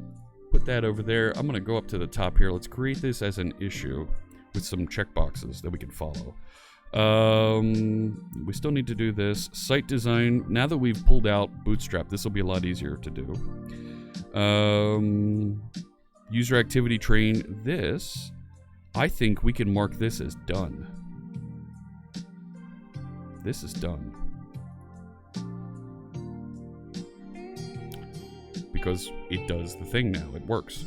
put that over there. I'm going to go up to the top here. Let's create this as an issue with some checkboxes that we can follow. We still need to do this. Site design. Now that we've pulled out Bootstrap, this will be a lot easier to do. User activity train. This I think we can mark this as done. This is done. Because it does the thing now. It works.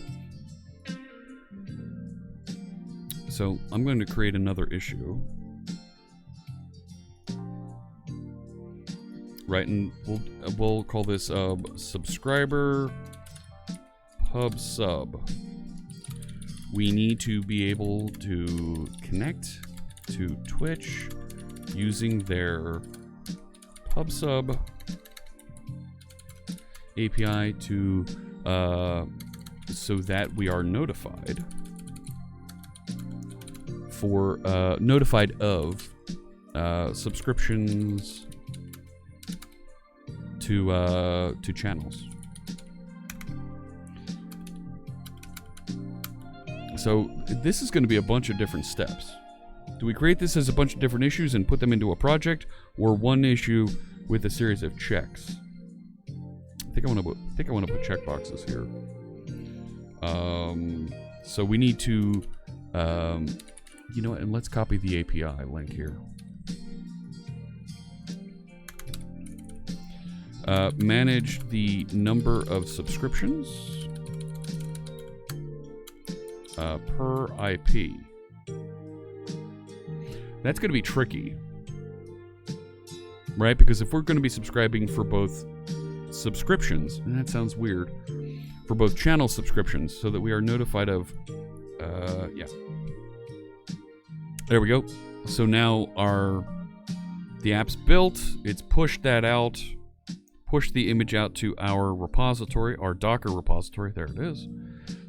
So I'm going to create another issue. Right, and we'll call this subscriber pub sub. We need to be able to connect to Twitch using their pub sub API to so that we are notified for notified of subscriptions to channels. So this is going to be a bunch of different steps. Do we create this as a bunch of different issues and put them into a project, or one issue with a series of checks? I think I want to put checkboxes here. So we need to, you know what? And let's copy the API link here. Manage the number of subscriptions per IP. That's going to be tricky, right? Because if we're going to be subscribing for both subscriptions, and that sounds weird, for both channel subscriptions, so that we are notified of, yeah. There we go. So now the app's built. It's pushed that out. Push the image out to our repository, our Docker repository. There it is.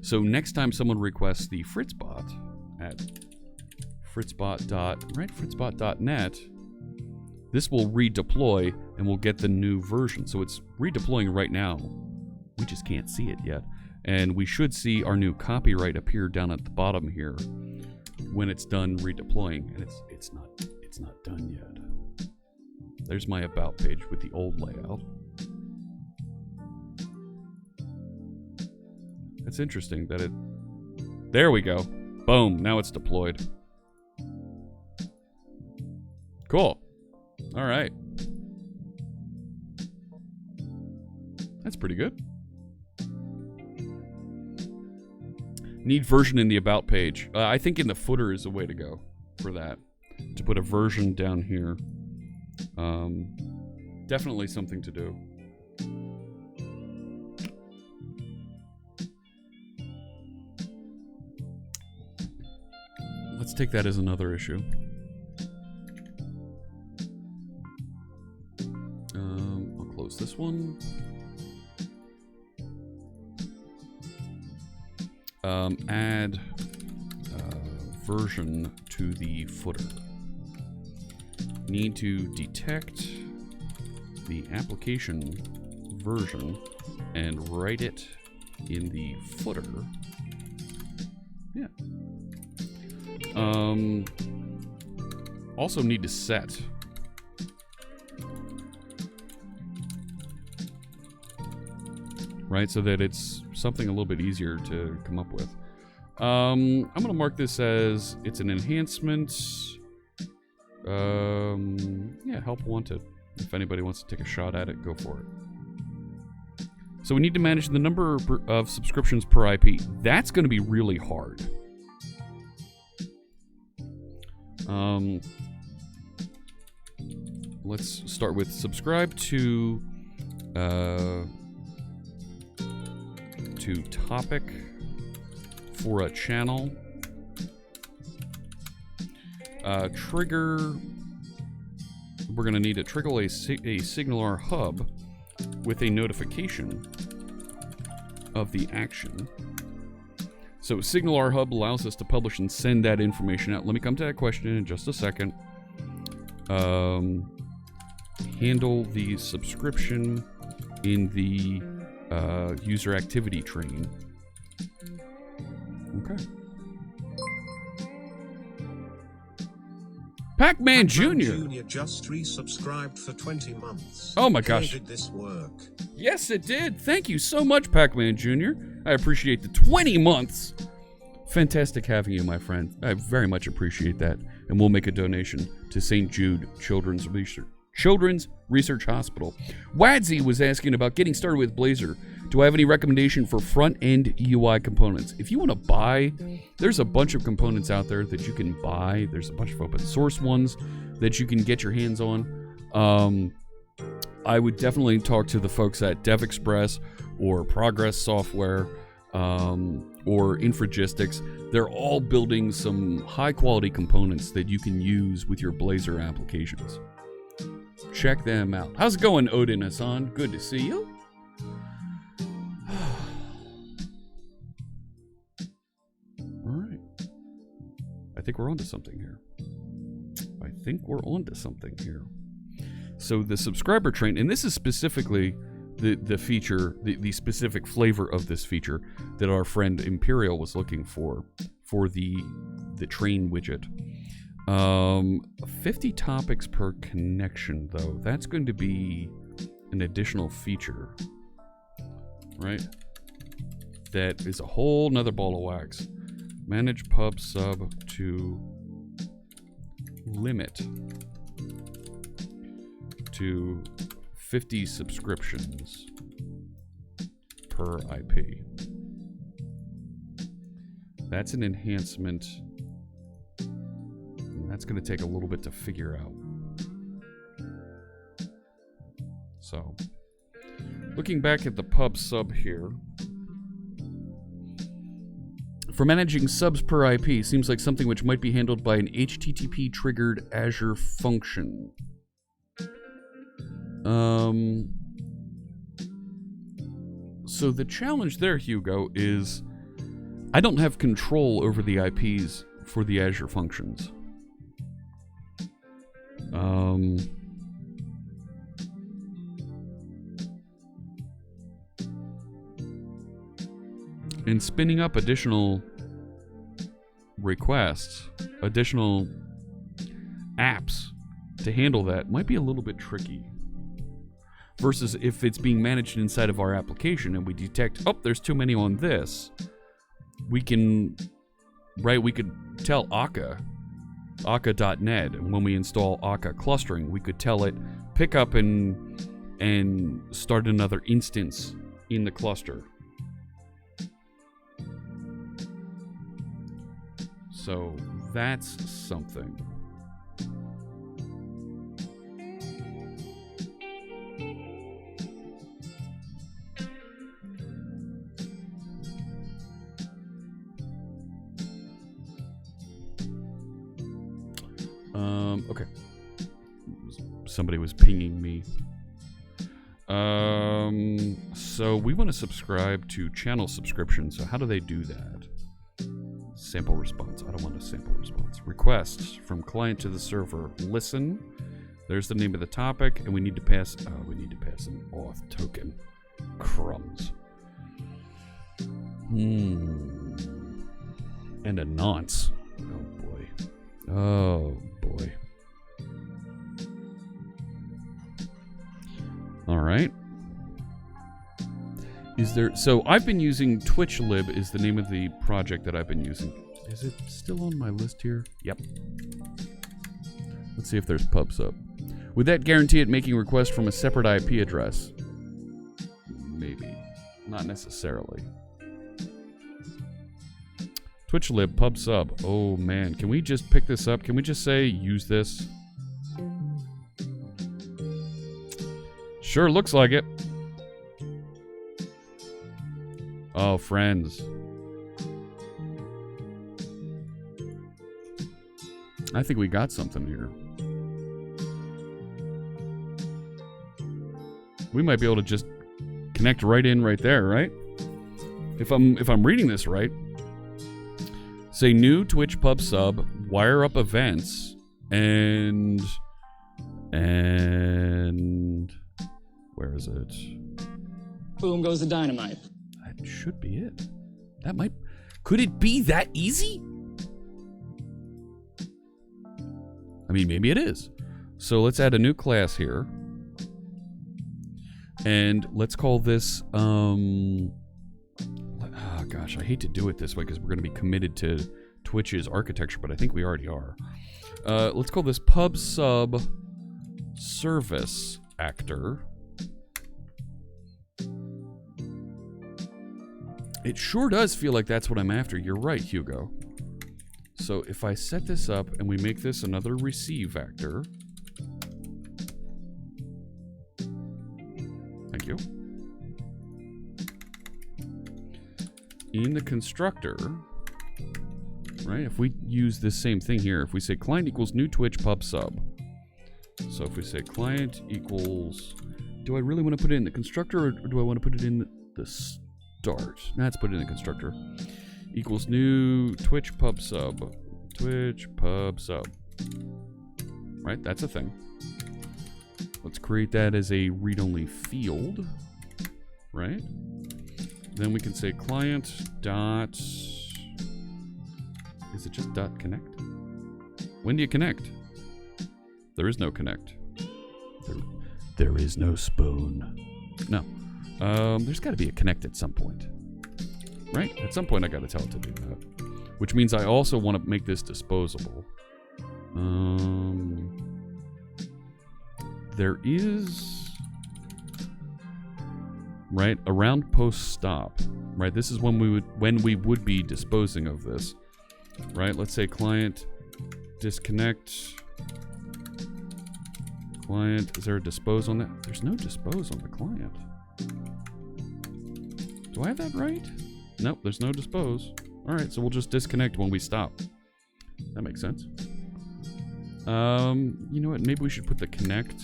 So next time someone requests the Fritz Bot at fritzbot.net, this will redeploy and we'll get the new version. So it's redeploying right now. We just can't see it yet. And we should see our new copyright appear down at the bottom here when it's done redeploying. And it's not done yet. There's my about page with the old layout. It's interesting that it... There we go. Boom. Now it's deployed. Cool. All right. That's pretty good. Need version in the about page. I think in the footer is a way to go for that. To put a version down here. Definitely something to do. Let's take that as another issue. I'll close this one. Add version to the footer. Need to detect the application version and write it in the footer. Yeah. Also need to set. Right, so that it's something a little bit easier to come up with. I'm going to mark this as it's an enhancement. Yeah, help wanted. If anybody wants to take a shot at it, go for it. So we need to manage the number of subscriptions per IP. That's going to be really hard. Let's start with subscribe to topic for a channel. Trigger. We're going to need to trigger a SignalR hub with a notification of the action. So SignalR hub allows us to publish and send that information out. Let me come to that question in just a second. Handle the subscription in the user activity train. Okay. Pac-Man Jr. Jr. just resubscribed for 20 months. Oh my gosh. How did this work? Yes, it did. Thank you so much, Pac-Man Jr. I appreciate the 20 months Fantastic having you, my friend. I very much appreciate that. And we'll make a donation to St. Jude Children's Research Hospital. Wadsy was asking about getting started with Blazor. Do I have any recommendation for front-end UI components? If you want to buy, there's a bunch of components out there that you can buy. There's a bunch of open source ones that you can get your hands on. I would definitely talk to the folks at DevExpress or Progress Software or Infragistics. They're all building some high-quality components that you can use with your Blazor applications. Check them out. How's it going, Odin Hassan? Good to see you. All right. I think we're onto something here. So the subscriber train, and this is specifically the feature, the specific flavor of this feature that our friend Imperial was looking for the train widget. 50 topics per connection, though. That's going to be an additional feature, right? That is a whole nother ball of wax. Manage pub sub to limit to 50 subscriptions per IP. That's an enhancement. That's going to take a little bit to figure out. So, looking back at the pub sub here, for managing subs per IP, seems like something which might be handled by an HTTP triggered Azure function. So the challenge there, Hugo, is I don't have control over the IPs for the Azure functions. And spinning up additional requests, additional apps to handle that might be a little bit tricky. Versus if it's being managed inside of our application and we detect, oh, there's too many on this, we can, right, we could tell Akka.net, and when we install Akka clustering, we could tell it, pick up and start another instance in the cluster. So that's something. Okay. Somebody was pinging me. So we want to subscribe to channel subscriptions. So how do they do that? Sample response. I don't want a sample response. Requests from client to the server. Listen. There's the name of the topic, and we need to pass. We need to pass an auth token. Crumbs. And a nonce. Oh boy. Oh boy. All right. Is there? So I've been using TwitchLib is the name of the project that I've been using. Is it still on my list here? Yep. Let's see if there's PubSub. Would that guarantee it making requests from a separate IP address? Maybe. Not necessarily. TwitchLib, PubSub. Oh man, can we just pick this up? Can we just say use this? Sure looks like it. Oh, friends. I think we got something here. We might be able to just connect right in right there, right? If I'm reading this right. Say new Twitch pub sub, wire up events, and where is it? Boom goes the dynamite. That should be it. That might... Could it be that easy? I mean, maybe it is. So let's add a new class here. And let's call this... Oh gosh, I hate to do it this way because we're going to be committed to Twitch's architecture, but I think we already are. Let's call this pub sub service actor. It sure does feel like that's what I'm after. You're right, Hugo. So if I set this up and we make this another receive actor. Thank you. In the constructor, right? If we use this same thing here, if we say client equals new Twitch pub sub. So if we say client equals, do I really want to put it in the constructor or do I want to put it in the start? Nah, let's put it in the constructor. Equals new Twitch pub sub. Twitch pub sub. Right, that's a thing. Let's create that as a read-only field. Right? Then we can say client dot. Is it just dot connect? When do you connect? There is no connect. There is no spoon. No. There's got to be a connect at some point. Right? At some point I got to tell it to do that. Which means I also want to make this disposable. There is... Right? Around post stop. Right? This is when we would be disposing of this. Right? Let's say client disconnect. Client, is there a dispose on that? There's no dispose on the client. Do I have that right? Nope, there's no dispose. Alright, so we'll just disconnect when we stop. That makes sense. You know what? Maybe we should put the connect.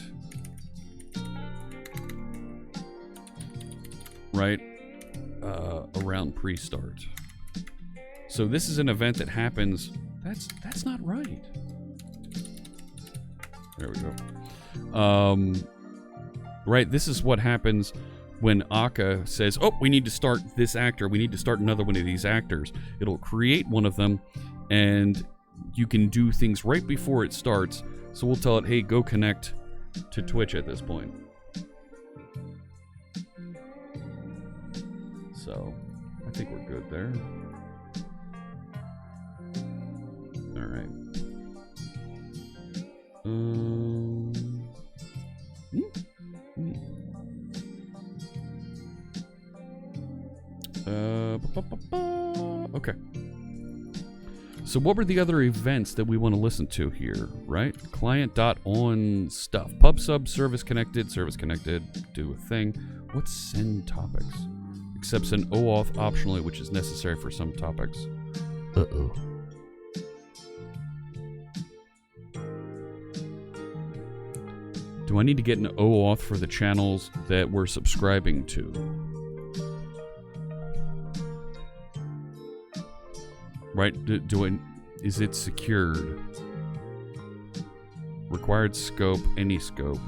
Right? Around pre-start. So this is an event that happens. That's not right. There we go. Right, this is what happens when Akka says, oh, we need to start this actor. We need to start another one of these actors. It'll create one of them, and you can do things right before it starts. So we'll tell it, hey, go connect to Twitch at this point. So I think we're good there. All right. Okay. So what were the other events that we want to listen to here, right? Client.on stuff. Pub sub service connected, do a thing. What's send topics? Accepts an OAuth optionally, which is necessary for some topics. Uh-oh. Do I need to get an OAuth for the channels that we're subscribing to? Right? Is it secured? Required scope, any scope.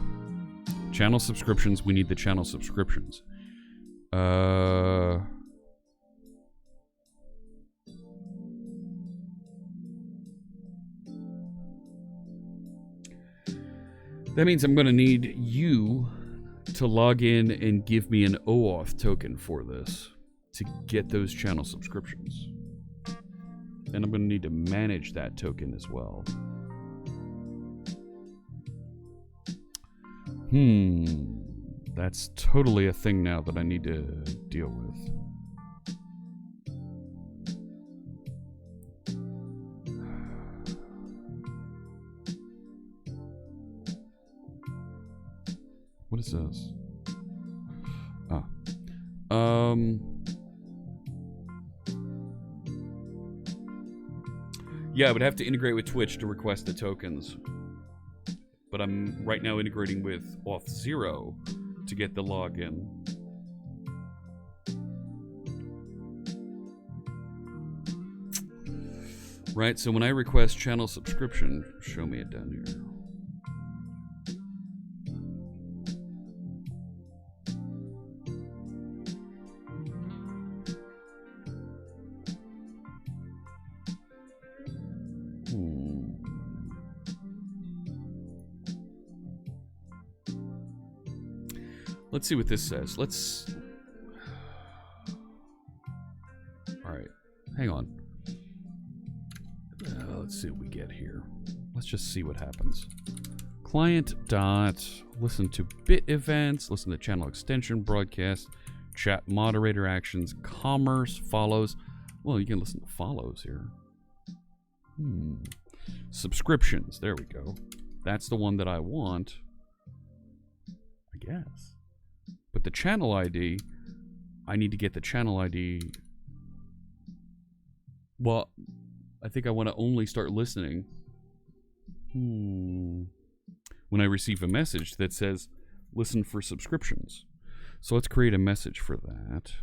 Channel subscriptions, we need the channel subscriptions. That means I'm going to need you to log in and give me an OAuth token for this to get those channel subscriptions. And I'm going to need to manage that token as well. That's totally a thing now that I need to deal with. What is this? Yeah, I would have to integrate with Twitch to request the tokens. But I'm right now integrating with Auth0 to get the login. Right, so when I request channel subscription, show me it down here. Let's see what this says. hang on. Let's see what we get here. Let's just see what happens. Client dot listen to bit events, listen to channel extension broadcast, chat moderator actions, commerce follows. Well, you can listen to follows here. Subscriptions. There we go. That's the one that I want, I guess. But the channel ID, I need to get the channel ID. Well, I think I want to only start listening when I receive a message that says listen for subscriptions. So let's create a message for that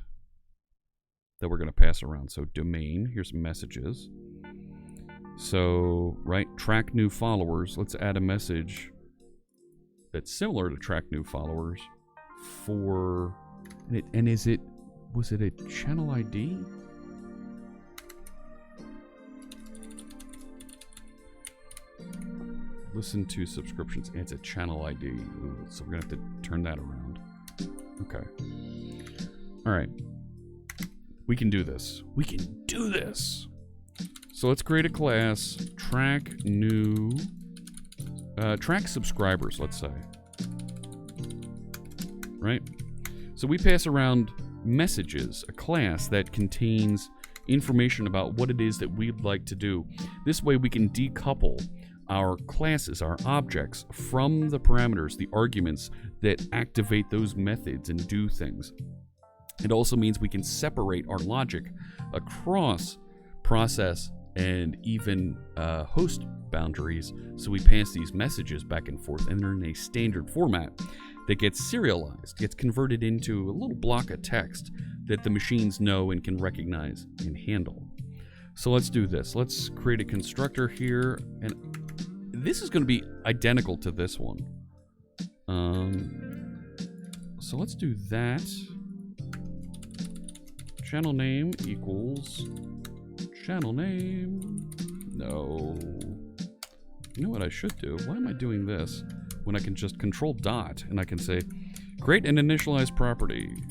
we're going to pass around. So domain, here's messages. So, right, track new followers. Let's add a message that's similar to track new followers for, and was it a channel ID? Listen to subscriptions. It's a channel ID. Ooh, so we're going to have to turn that around. Okay. All right. We can do this. We can do this. So let's create a class, track subscribers, let's say. Right? So we pass around messages, a class that contains information about what it is that we'd like to do. This way we can decouple our classes, our objects, from the parameters, the arguments that activate those methods and do things. It also means we can separate our logic across process and even host boundaries, so we pass these messages back and forth, and they're in a standard format that gets serialized, gets converted into a little block of text that the machines know and can recognize and handle. So let's do this. Let's create a constructor here, and this is going to be identical to this one. So let's do that. Channel name equals channel name. No. You know what I should do? Why am I doing this when I can just control dot and I can say create an initialized property.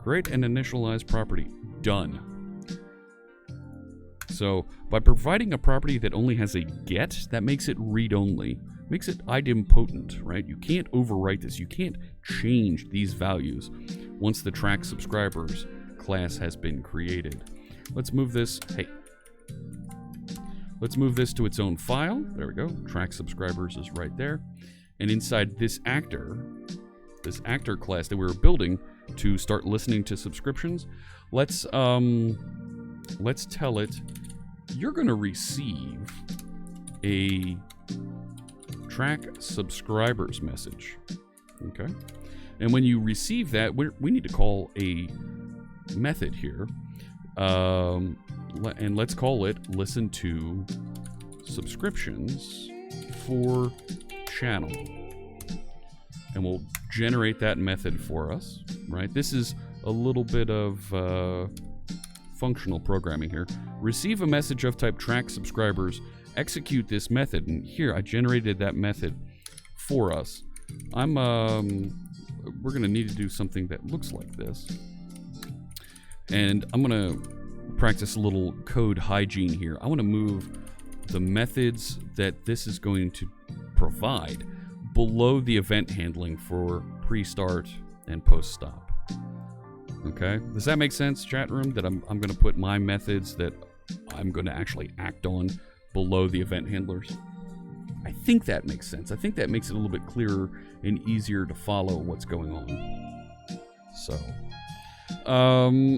Create an initialized property. Done. So by providing a property that only has a get, that makes it read-only. Makes it idempotent, right? You can't overwrite this. You can't change these values once the track subscribers class has been created. Let's move this. Hey. Let's move this to its own file. There we go. Track subscribers is right there. And inside this actor class that we were building to start listening to subscriptions, let's tell it you're going to receive a track subscribers message. Okay? And when you receive that, we need to call a method here. And let's call it listen to subscriptions for channel. And we'll generate that method for us, right? This is a little bit of functional programming here. Receive a message of type track subscribers, execute this method, and here I generated that method for us. We're gonna need to do something that looks like this. And I'm gonna practice a little code hygiene here. I want to move the methods that this is going to provide below the event handling for pre-start and post-stop. Okay, does that make sense, chat room? That I'm going to put my methods that I'm going to actually act on below the event handlers? I think that makes sense. I think that makes it a little bit clearer and easier to follow what's going on. So,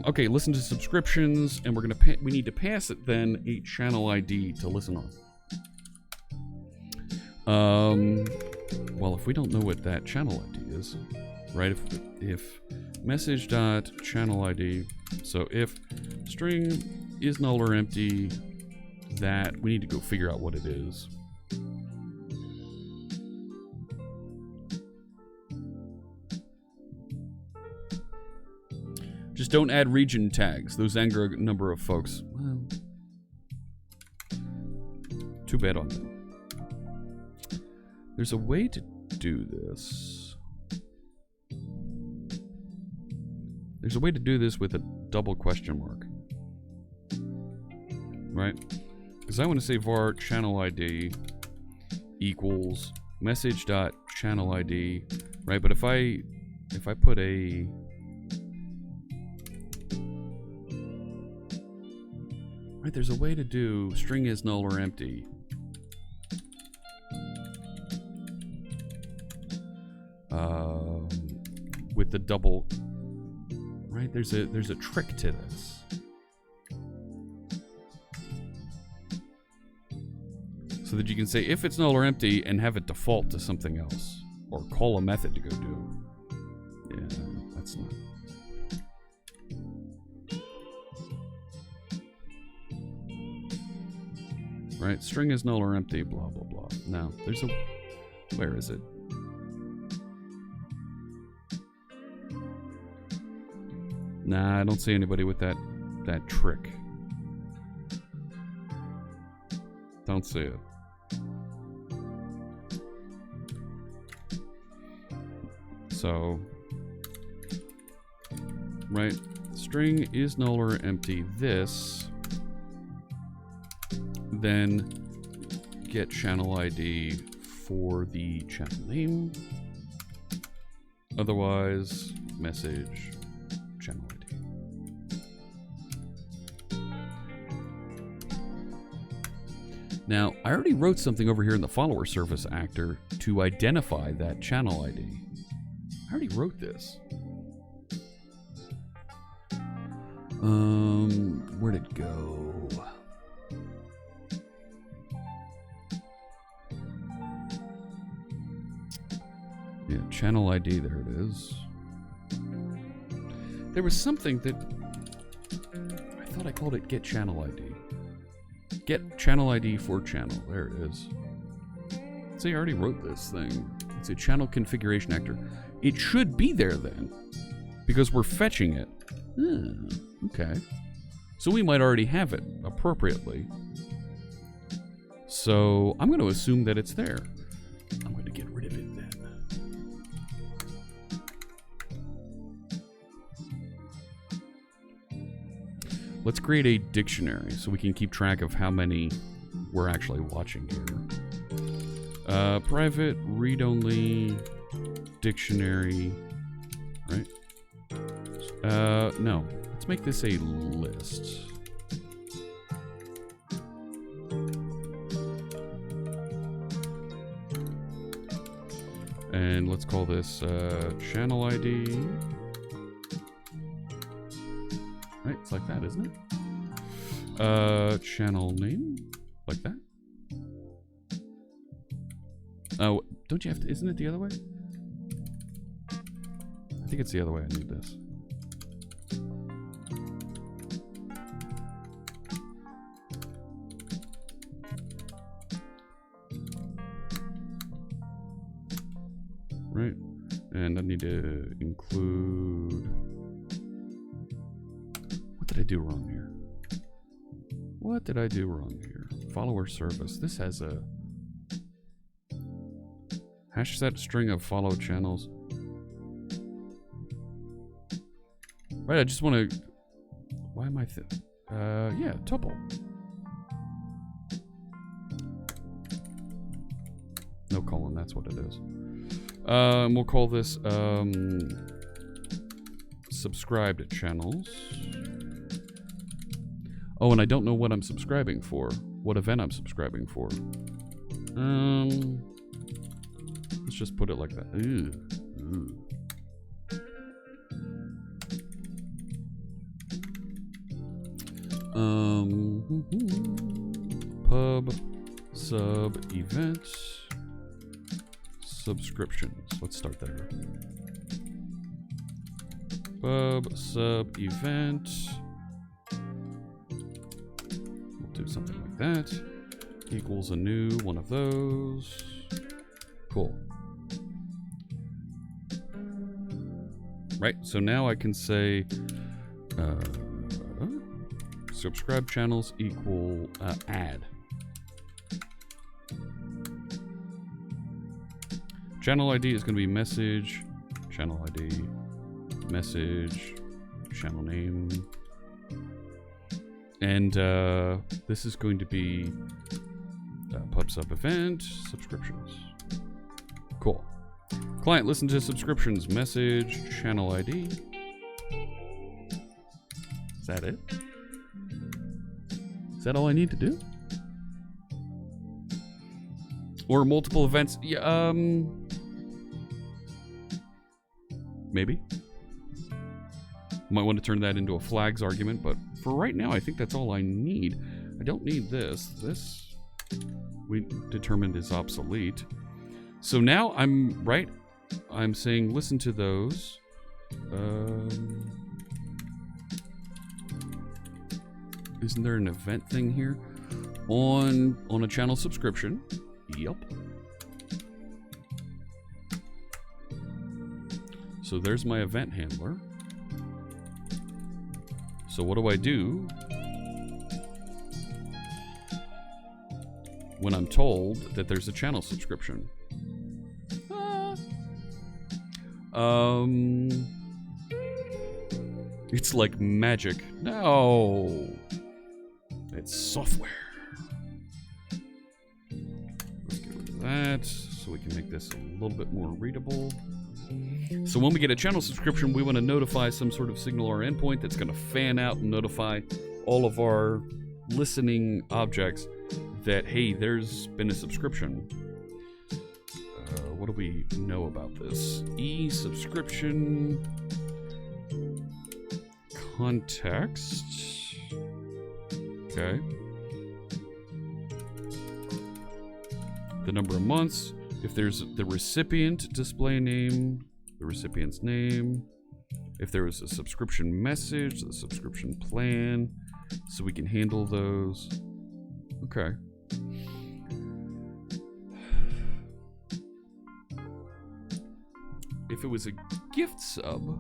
okay, listen to subscriptions, and we need to pass it then a channel ID to listen on. Well, if we don't know what that channel ID is, right? If message dot channel ID, so if string is null or empty, that we need to go figure out what it is. Just don't add region tags. Those anger a number of folks. Well, too bad on them. There's a way to do this. There's a way to do this with a double question mark. right? Because I want to say var channel ID equals message.channel ID, right? But if I put a right, there's a way to do string is null or empty. With the double, right? There's a trick to this. So that you can say if it's null or empty and have it default to something else, or call a method to go do. Yeah, that's not. Right, string is null or empty, blah blah blah. No, there's a. Where is it? Nah, I don't see anybody with that trick. Don't see it. So, right, string is null or empty this, then get channel ID for the channel name, otherwise message channel ID. Now, I already wrote something over here in the follower service actor to identify that channel ID. I already wrote this. Where'd it go? Yeah, channel ID, there it is. There was something that I thought I called it get channel ID. Get channel ID for channel. There it is. See, I already wrote this thing. It's a channel configuration actor. It should be there then, because we're fetching it. Okay. So we might already have it appropriately. So I'm going to assume that it's there. I'm going to get rid of it then. Let's create a dictionary so we can keep track of how many we're actually watching here. Private read-only dictionary, right? No. Let's make this a list. And let's call this channel ID. Right, it's like that, isn't it? Channel name, like that. Oh, don't you have to? Isn't it the other way? I think it's the other way. I need this. Right, and I need to include. What did I do wrong here? What did I do wrong here? Follower service. This has a hash set string of follow channels. Right, I just want to. Why am I? Yeah, tuple. No colon. That's what it is. We'll call this subscribed channels. Oh, and I don't know what I'm subscribing for. What event I'm subscribing for. Let's just put it like that. Ooh. Pub sub event subscriptions. Let's start there. Pub sub event. We'll do something like that. Equals a new one of those. Cool. Right, so now I can say subscribe channels equal add. Channel ID is going to be message, channel ID, message, channel name. And this is going to be pub sub event subscriptions. Cool. Client listen to subscriptions message channel ID. Is that it? Is that all I need to do? Or multiple events? Yeah, maybe. Might want to turn that into a flags argument, but for right now, I think that's all I need. I don't need this. This we determined is obsolete. So now I'm right. I'm saying listen to those. Isn't there an event thing here? On a channel subscription. Yep. So there's my event handler. So what do I do when I'm told that there's a channel subscription? It's like magic. No. It's software. Let's get rid of that so we can make this a little bit more readable. So when we get a channel subscription, we want to notify some sort of signal or endpoint that's going to fan out and notify all of our listening objects that, hey, there's been a subscription. What do we know about this? E-subscription context. Okay. The number of months. If there's the recipient display name, the recipient's name. If there was a subscription message, the subscription plan. So we can handle those. Okay. If it was a gift sub,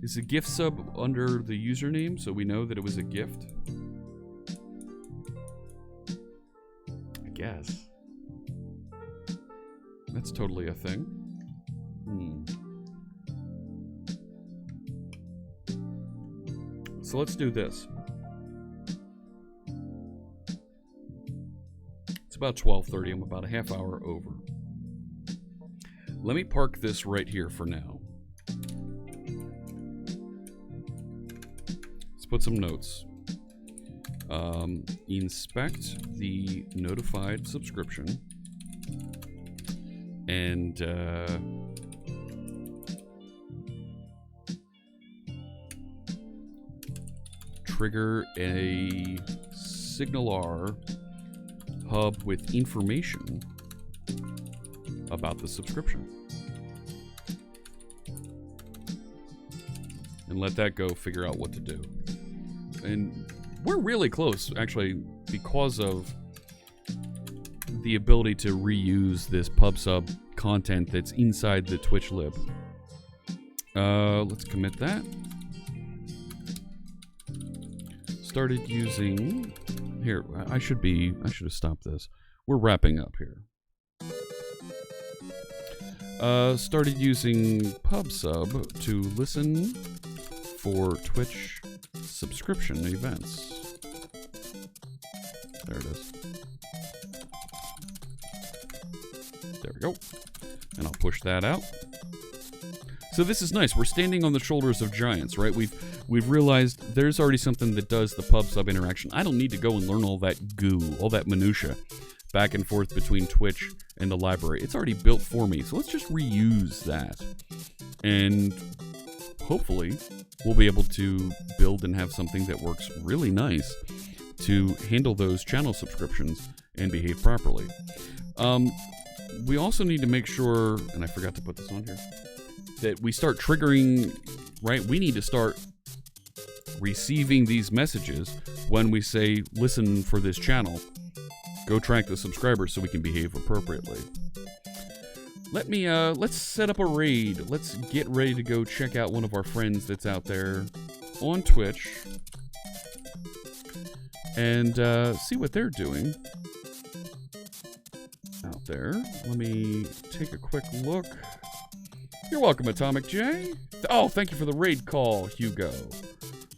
is a gift sub under the username so we know that it was a gift? I guess. That's totally a thing. So let's do this. It's about 12:30. I'm about a half hour over. Let me park this right here for now. Let's put some notes. Inspect the notified subscription and trigger a signal R hub with information about the subscription. And let that go figure out what to do. And we're really close, actually, because of the ability to reuse this pub sub content that's inside the Twitch lib. Let's commit that. Started using... Here, I should have stopped this. We're wrapping up here. Started using PubSub to listen for Twitch subscription events. There it is. There we go. And I'll push that out. So this is nice. We're standing on the shoulders of giants, right? We've realized there's already something that does the PubSub interaction. I don't need to go and learn all that goo, all that minutia back and forth between Twitch and the library. It's already built for me, so let's just reuse that. And hopefully we'll be able to build and have something that works really nice to handle those channel subscriptions and behave properly. We also need to make sure, and I forgot to put this on here, that we start triggering, right? We need to start receiving these messages when we say, listen for this channel. Go track the subscribers so we can behave appropriately. Let's set up a raid. Let's get ready to go check out one of our friends that's out there on Twitch and see what they're doing out there. Let me take a quick look. You're welcome, Atomic J. Oh, thank you for the raid call, Hugo.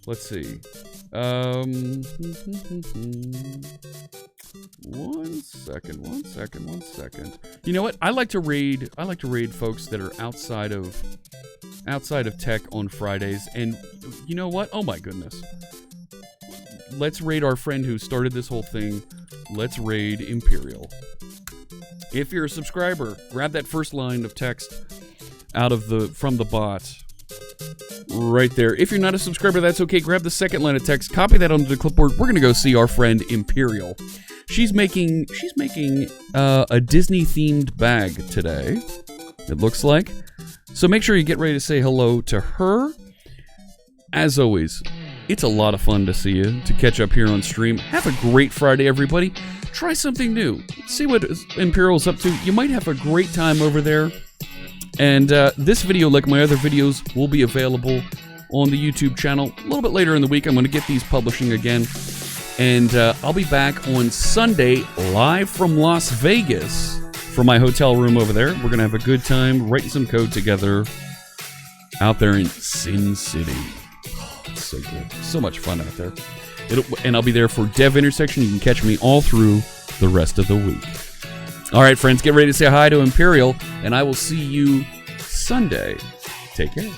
Let's see. 1 second. You know what? I like to raid folks that are outside of tech on Fridays. And you know what? Oh my goodness. Let's raid our friend who started this whole thing. Let's raid Imperial. If you're a subscriber, grab that first line of text from the bot. Right there. If you're not a subscriber, that's okay. Grab the second line of text, copy that onto the clipboard. We're gonna go see our friend Imperial. She's making a Disney themed bag today. It looks like. So make sure you get ready to say hello to her. As always, it's a lot of fun to see you, to catch up here on stream. Have a great Friday, everybody. Try something new. See what Imperial's up to. You might have a great time over there. And this video, like my other videos, will be available on the YouTube channel a little bit later in the week. I'm going to get these publishing again. And I'll be back on Sunday, live from Las Vegas, from my hotel room over there. We're going to have a good time writing some code together out there in Sin City. Oh, it's so good. So much fun out there. And I'll be there for Dev Intersection. You can catch me all through the rest of the week. All right, friends, get ready to say hi to Imperial, and I will see you Sunday. Take care.